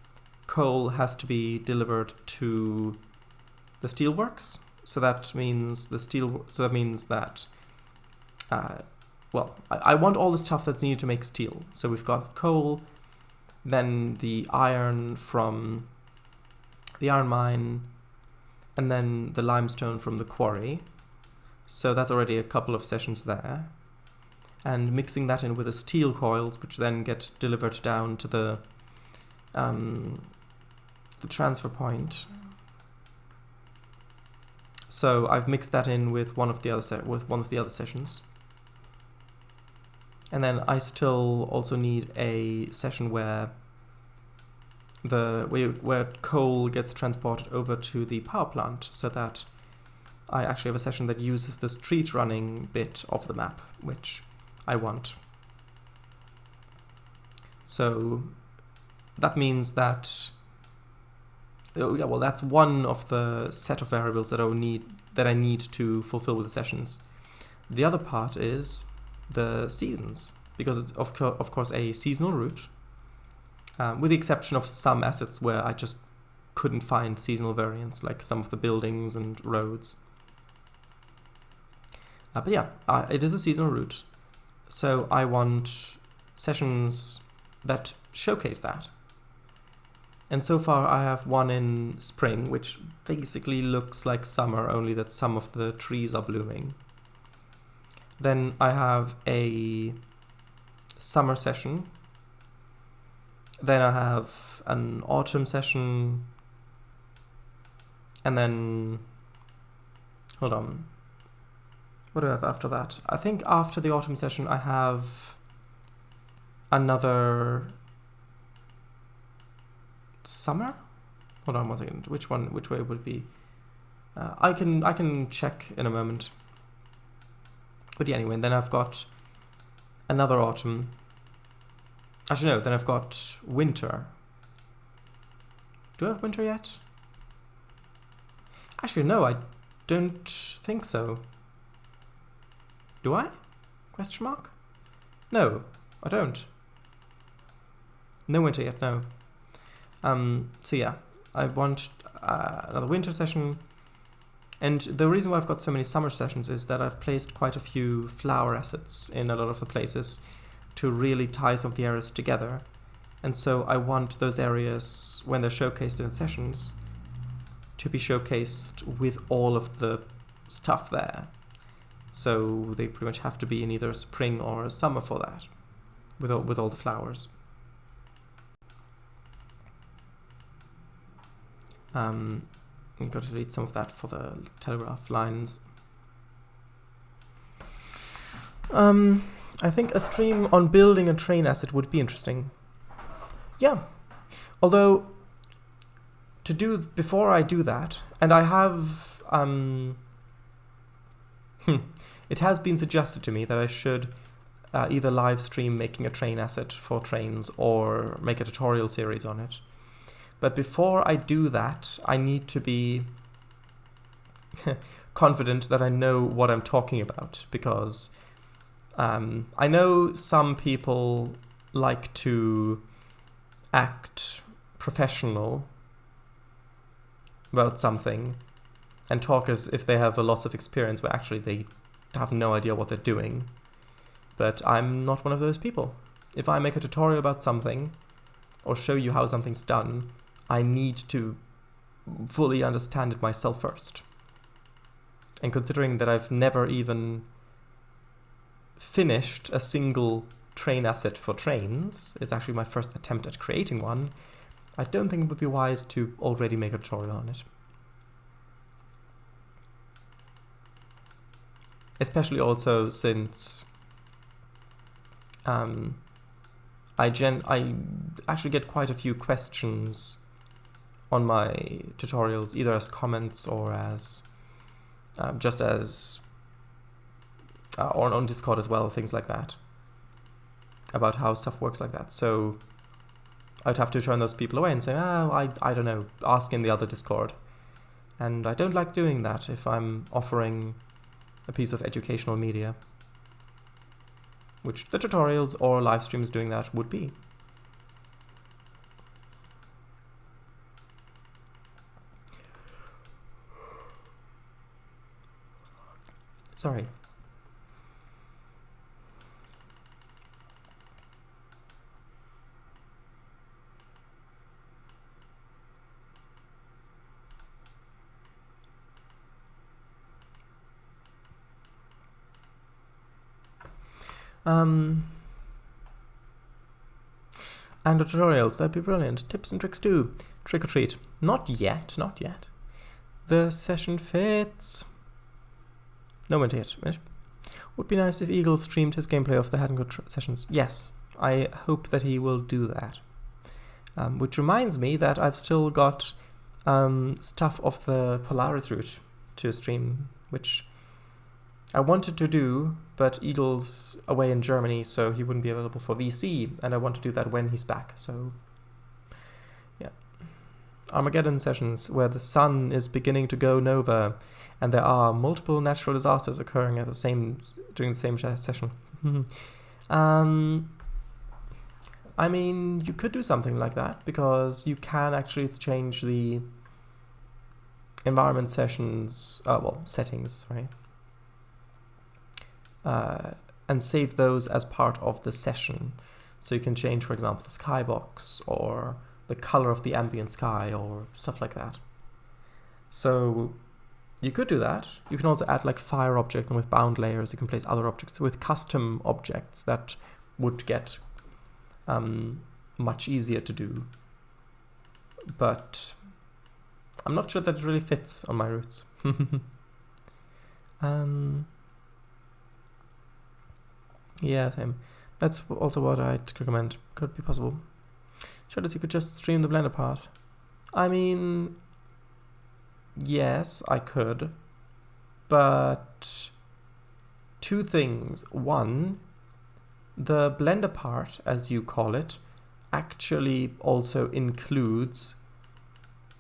Speaker 1: coal has to be delivered to the steelworks. So that means that well, I want all the stuff that's needed to make steel. So we've got coal, then the iron from the iron mine, and then the limestone from the quarry. So that's already a couple of sessions there. And mixing that in with the steel coils, which then get delivered down to the transfer point. So I've mixed that in with one of the other sessions. And then I still also need a session where where coal gets transported over to the power plant, so that I actually have a session that uses the street running bit of the map, which I want. So that means that that's one of the set of variables that I need to fulfill with the sessions. The other part is the seasons, because it's of course a seasonal route, with the exception of some assets where I just couldn't find seasonal variants, like some of the buildings and roads. But yeah, it is a seasonal route, so I want sessions that showcase that. And so far I have one in spring, which basically looks like summer, only that some of the trees are blooming. Then I have a summer session. Then I have an autumn session. And then, hold on, what do I have after that? I think after the autumn session I have another summer? Hold on one second. Which way would it be? I can check in a moment. But yeah, anyway, then I've got another autumn. Actually, no, then I've got winter. Do I have winter yet? Actually, no, I don't think so. Do I? Question mark? No, I don't. No winter yet, no. So yeah, I want another winter session. And the reason why I've got so many summer sessions is that I've placed quite a few flower assets in a lot of the places to really tie some of the areas together. And so I want those areas, when they're showcased in sessions, to be showcased with all of the stuff there. So they pretty much have to be in either spring or summer for that, with all the flowers. I've got to delete some of that for the telegraph lines. I think a stream on building a train asset would be interesting. Yeah, although before I do that, and I have it has been suggested to me that I should either live stream making a train asset for Trainz or make a tutorial series on it. But before I do that, I need to be confident that I know what I'm talking about, because I know some people like to act professional about something and talk as if they have a lot of experience, but actually they have no idea what they're doing. But I'm not one of those people. If I make a tutorial about something or show you how something's done, I need to fully understand it myself first. And considering that I've never even finished a single train asset for Trainz, it's actually my first attempt at creating one, I don't think it would be wise to already make a tutorial on it. Especially also since I actually get quite a few questions on my tutorials, either as comments or as just as or on Discord as well, things like that, about how stuff works like that. So I'd have to turn those people away and say, oh, I don't know, ask in the other Discord. And I don't like doing that if I'm offering a piece of educational media, which the tutorials or live streams doing that would be. Sorry. And the tutorials, that'd be brilliant. Tips and tricks too. Trick or treat. Not yet, not yet. The session fits. No one yet. Would be nice if Eagle streamed his gameplay of the Had and Good sessions. Yes, I hope that he will do that. Which reminds me that I've still got stuff of the Polaris route to stream, which I wanted to do, but Eagle's away in Germany, so he wouldn't be available for VC, and I want to do that when he's back, so yeah. Armageddon sessions, where the sun is beginning to go nova, and there are multiple natural disasters occurring at during the same session. I mean, you could do something like that, because you can actually change the environment settings, sorry. And save those as part of the session. So you can change, for example, the skybox or the color of the ambient sky or stuff like that. So you could do that. You can also add like fire objects, and with bound layers you can place other objects with custom objects that would get much easier to do. But I'm not sure that it really fits on my routes. Yeah, same. That's also what I'd recommend. Could be possible. Sure, that you could just stream the Blender part. I mean, yes, I could. But two things. One, the Blender part, as you call it, actually also includes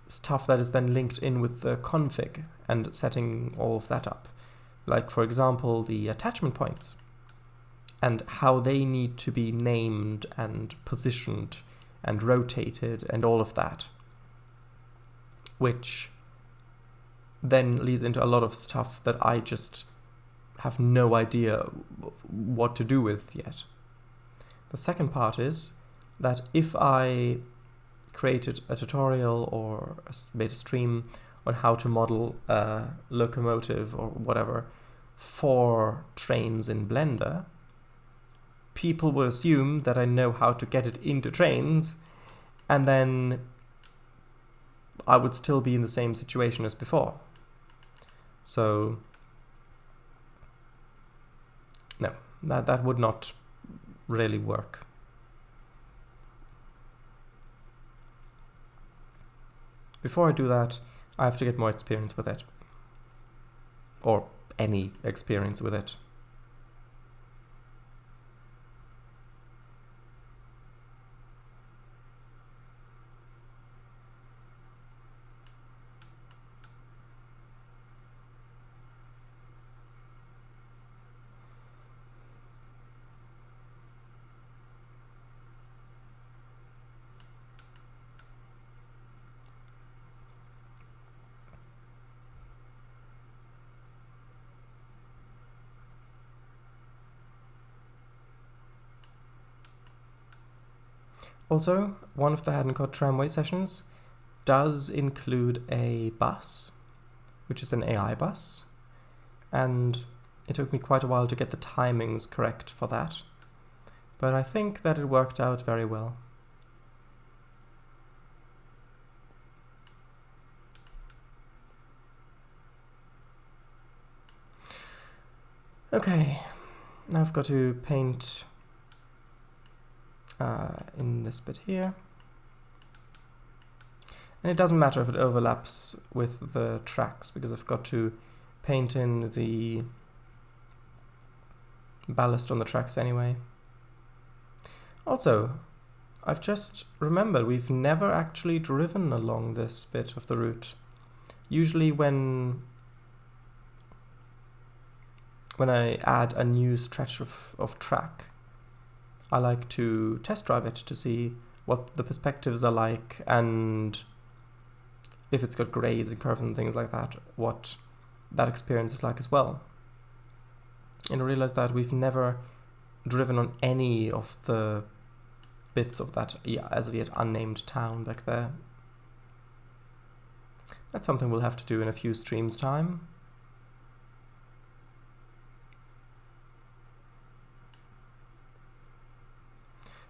Speaker 1: stuff that is then linked in with the config and setting all of that up. Like, for example, the attachment points, and how they need to be named and positioned and rotated and all of that. Which then leads into a lot of stuff that I just have no idea what to do with yet. The second part is that if I created a tutorial or made a stream on how to model a locomotive or whatever for Trainz in Blender, people will assume that I know how to get it into Trainz, and then I would still be in the same situation as before. So no, that would not really work. Before I do that, I have to get more experience with it. Or any experience with it. Also, one of the Had and Cod tramway sessions does include a bus, which is an AI bus, and it took me quite a while to get the timings correct for that, but I think that it worked out very well. Okay, now I've got to paint in this bit here. And it doesn't matter if it overlaps with the tracks, because I've got to paint in the ballast on the tracks anyway. Also, I've just remembered we've never actually driven along this bit of the route. Usually when when I add a new stretch of track, I like to test drive it to see what the perspectives are like, and if it's got grades and curves and things like that, what that experience is like as well. And I realized that we've never driven on any of the bits of that as of yet unnamed town back there. That's something we'll have to do in a few streams' time.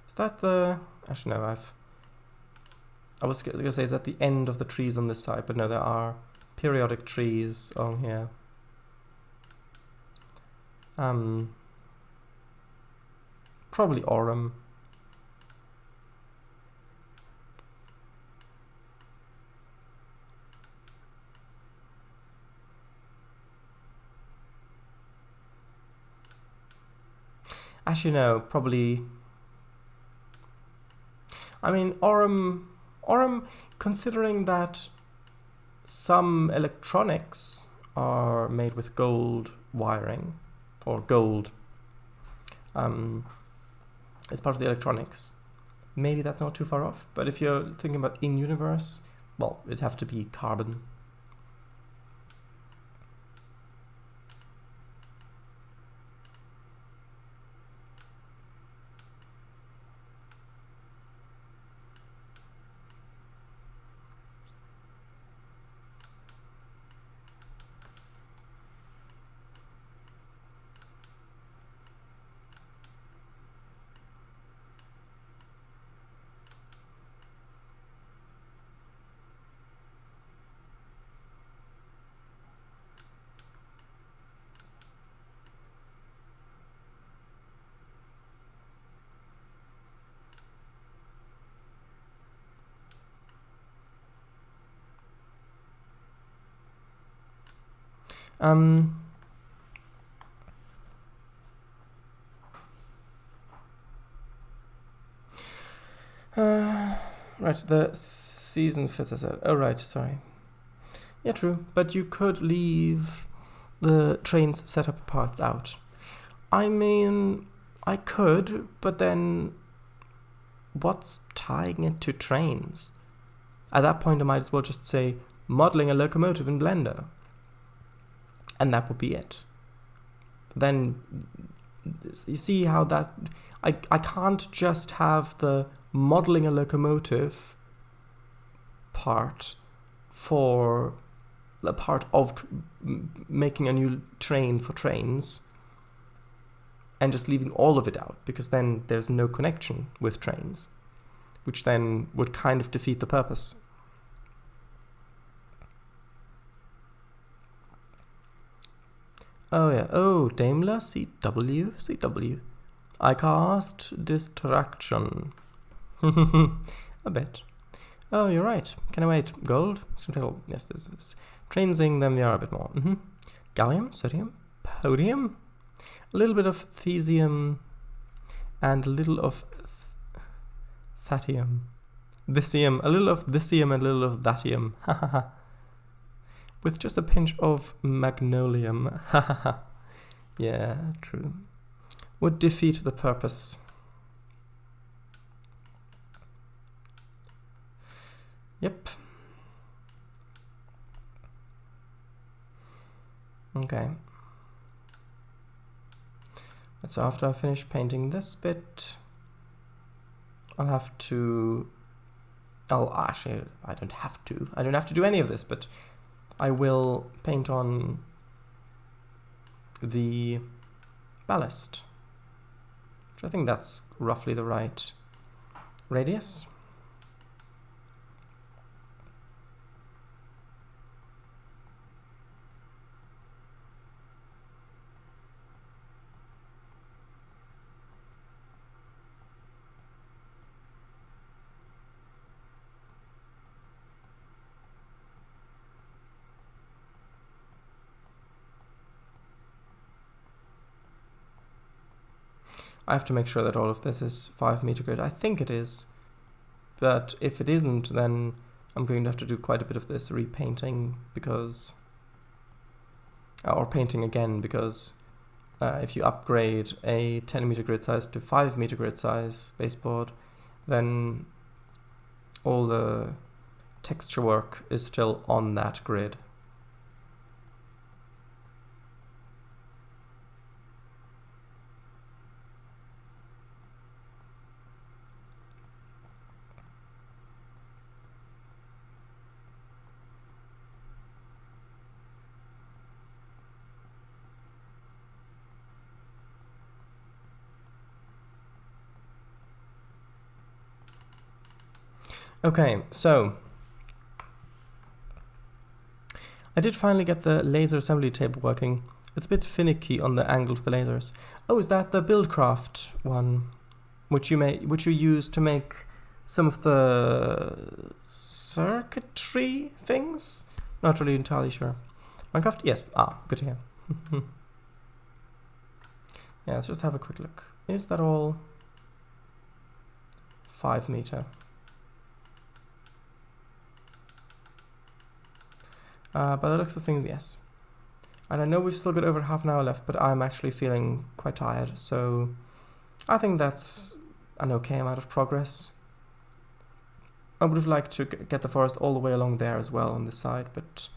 Speaker 1: Is that the... Actually, no, I was going to say, is that the end of the trees on this side? But no, there are periodic trees on here. Probably aurum. Actually, no, probably... I mean, aurum, considering that some electronics are made with gold wiring, or gold as part of the electronics, maybe that's not too far off. But if you're thinking about in-universe, well, it'd have to be carbon. Right, the season fits as oh right, sorry. Yeah, true, but you could leave the Trainz setup parts out. I mean, I could, but then what's tying it to Trainz? At that point, I might as well just say modeling a locomotive in Blender. And that would be it. Then you see how that... I can't just have the modeling a locomotive part for the part of making a new train for Trainz and just leaving all of it out, because then there's no connection with Trainz, which then would kind of defeat the purpose. Oh yeah, oh, Daimler, CW. I cast Distraction. A bit. Oh, you're right. Can I wait? Gold? Yes, this is. Trainzing them, we are a bit more. Gallium, sodium, podium, a little bit of thesium, and a little of thatium. Thisium, a little of thisium and a little of thatium. With just a pinch of magnolium. Yeah, true. Would defeat the purpose. Yep. Okay. So after I finish painting this bit, I'll have to... actually, I don't have to. I don't have to do any of this, but I will paint on the ballast, which I think that's roughly the right radius. I have to make sure that all of this is 5 meter grid. I think it is, but if it isn't, then I'm going to have to do quite a bit of this repainting because, or painting again, because if you upgrade a 10 meter grid size to 5 meter grid size baseboard, then all the texture work is still on that grid. Okay, so I did finally get the laser assembly table working. It's a bit finicky on the angle of the lasers. Oh, is that the Buildcraft one, which you use to make some of the circuitry things? Not really entirely sure. Minecraft? Yes. Ah, good to hear. Yeah, let's just have a quick look. Is that all 5 meter? By the looks of things, yes. And I know we've still got over half an hour left, but I'm actually feeling quite tired, so I think that's an okay amount of progress. I would have liked to get the forest all the way along there as well on this side, but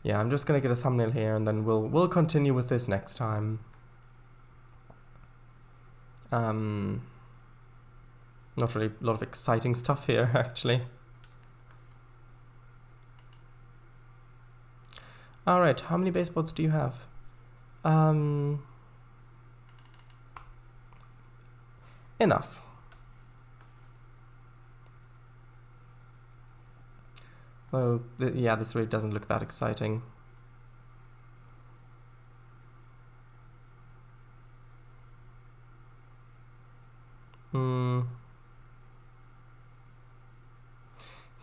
Speaker 1: yeah, I'm just gonna get a thumbnail here, and then we'll continue with this next time. Not really a lot of exciting stuff here, actually. Alright, how many baseboards do you have? Enough. Oh, yeah, this really doesn't look that exciting.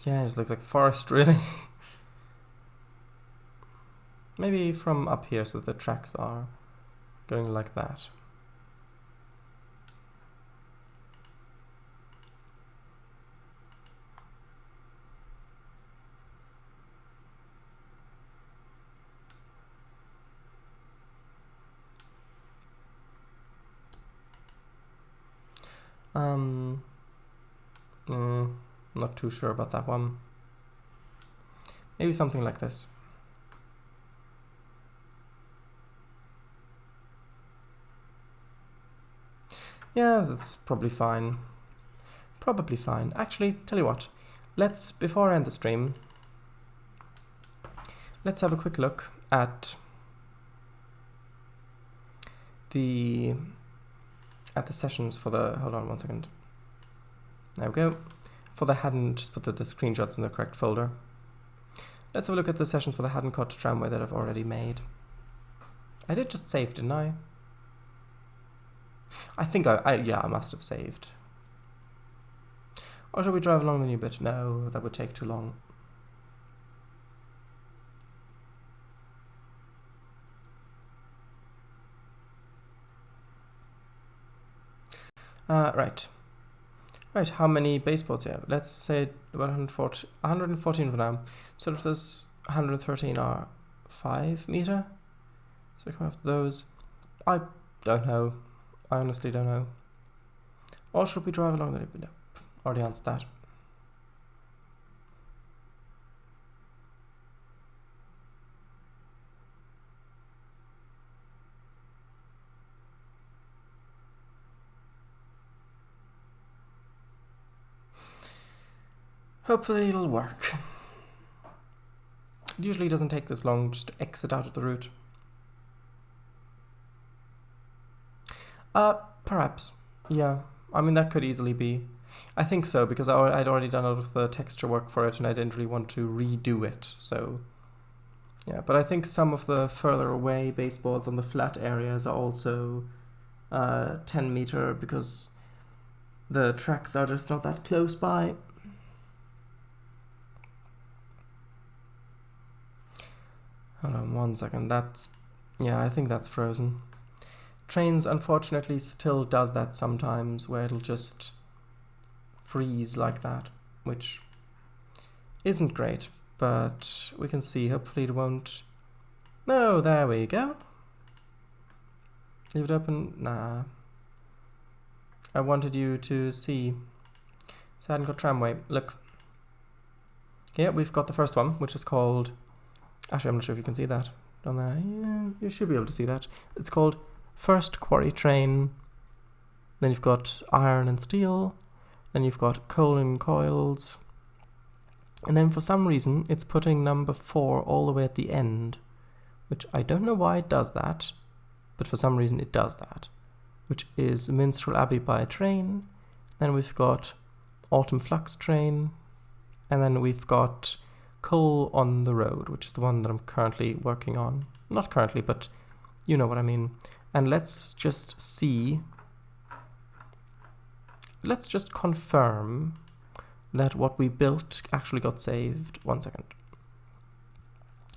Speaker 1: Yeah, it just looks like forest, really. Maybe from up here so the tracks are going like that. Not too sure about that one. Maybe something like this. Yeah, that's probably fine. Probably fine. Actually, tell you what, let's, before I end the stream, let's have a quick look at the sessions for the, hold on one second. There we go. For the hadn't, just put the screenshots in the correct folder. Let's have a look at the sessions for the hadn't caught tramway that I've already made. I did just save, didn't I? I think yeah, I must have saved. Or should we drive along the new bit? No, that would take too long. Right. Right, how many baseboards do you have? Let's say about 114 for now. So if those 113 are 5 meter, so come after those. I don't know. I honestly don't know. Or should we drive along the no, already answered that. Hopefully it'll work. It usually doesn't take this long just to exit out of the route. Perhaps. Yeah, I mean that could easily be. I think so, because I'd already done a lot of the texture work for it and I didn't really want to redo it, so yeah. But I think some of the further away baseboards on the flat areas are also 10 meter because the tracks are just not that close by. Hold on one second, that's, yeah, I think that's frozen. Trainz unfortunately still does that sometimes, where it'll just freeze like that, which isn't great, but we can see, hopefully it won't No, there we go. Leave it open. Nah. I wanted you to see. So I hadn't got tramway. Look. Yeah, we've got the first one, which is called... Actually, I'm not sure if you can see that down there. Yeah, you should be able to see that. It's called First Quarry Train. Then you've got iron and steel. Then you've got coal and coils. And then for some reason, it's putting number 4 all the way at the end. Which I don't know why it does that. But for some reason it does that. Which is Minstrel Abbey by train. Then we've got Autumn Flux train. And then we've got Coal on the Road, which is the one that I'm currently working on. Not currently, but you know what I mean. And let's just see. Let's just confirm that what we built actually got saved. 1 second.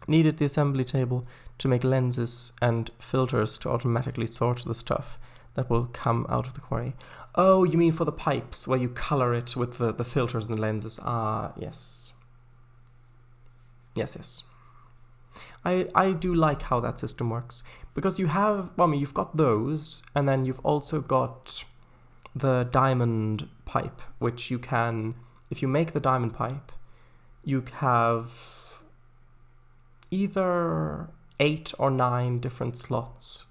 Speaker 1: Needed the assembly table to make lenses and filters to automatically sort the stuff that will come out of the quarry. Oh, you mean for the pipes, where you color it with the filters and the lenses. Ah, yes. Yes. I do like how that system works. Because you have, well, I mean, you've got those, and then you've also got the diamond pipe, which you can, if you make the diamond pipe, you have either 8 or 9 different slots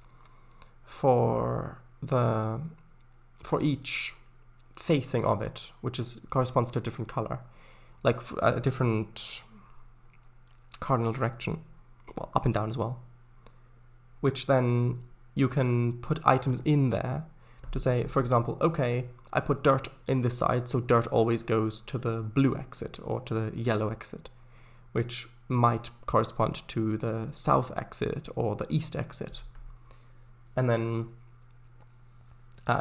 Speaker 1: for each facing of it, which corresponds to a different color, like a different cardinal direction, well, up and down as well, which then you can put items in there to say, for example, okay, I put dirt in this side, so dirt always goes to the blue exit or to the yellow exit, which might correspond to the south exit or the east exit. And then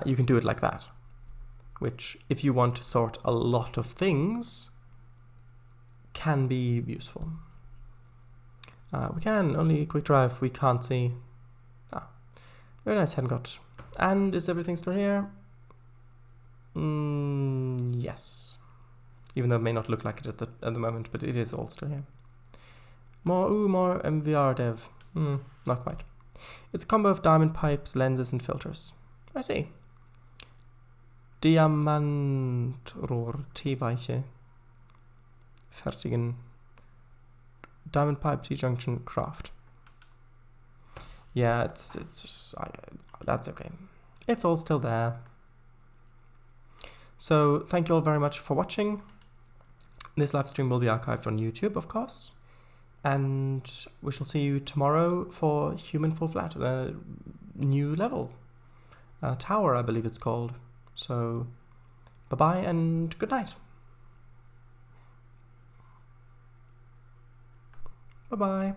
Speaker 1: you can do it like that, which, if you want to sort a lot of things, can be useful. We can only quick drive, we can't see. Very nice, hadn't got. And is everything still here? Yes. Even though it may not look like it at the moment, but it is all still here. More MVR dev. Not quite. It's a combo of diamond pipes, lenses, and filters. I see. Diamantrohr T-Weiche. Fertigen. Diamond pipe T-junction craft. Yeah, that's okay. It's all still there. So thank you all very much for watching. This live stream will be archived on YouTube, of course. And we shall see you tomorrow for Human Full Flat, a new level. Tower, I believe it's called. So, bye-bye and good night. Bye-bye.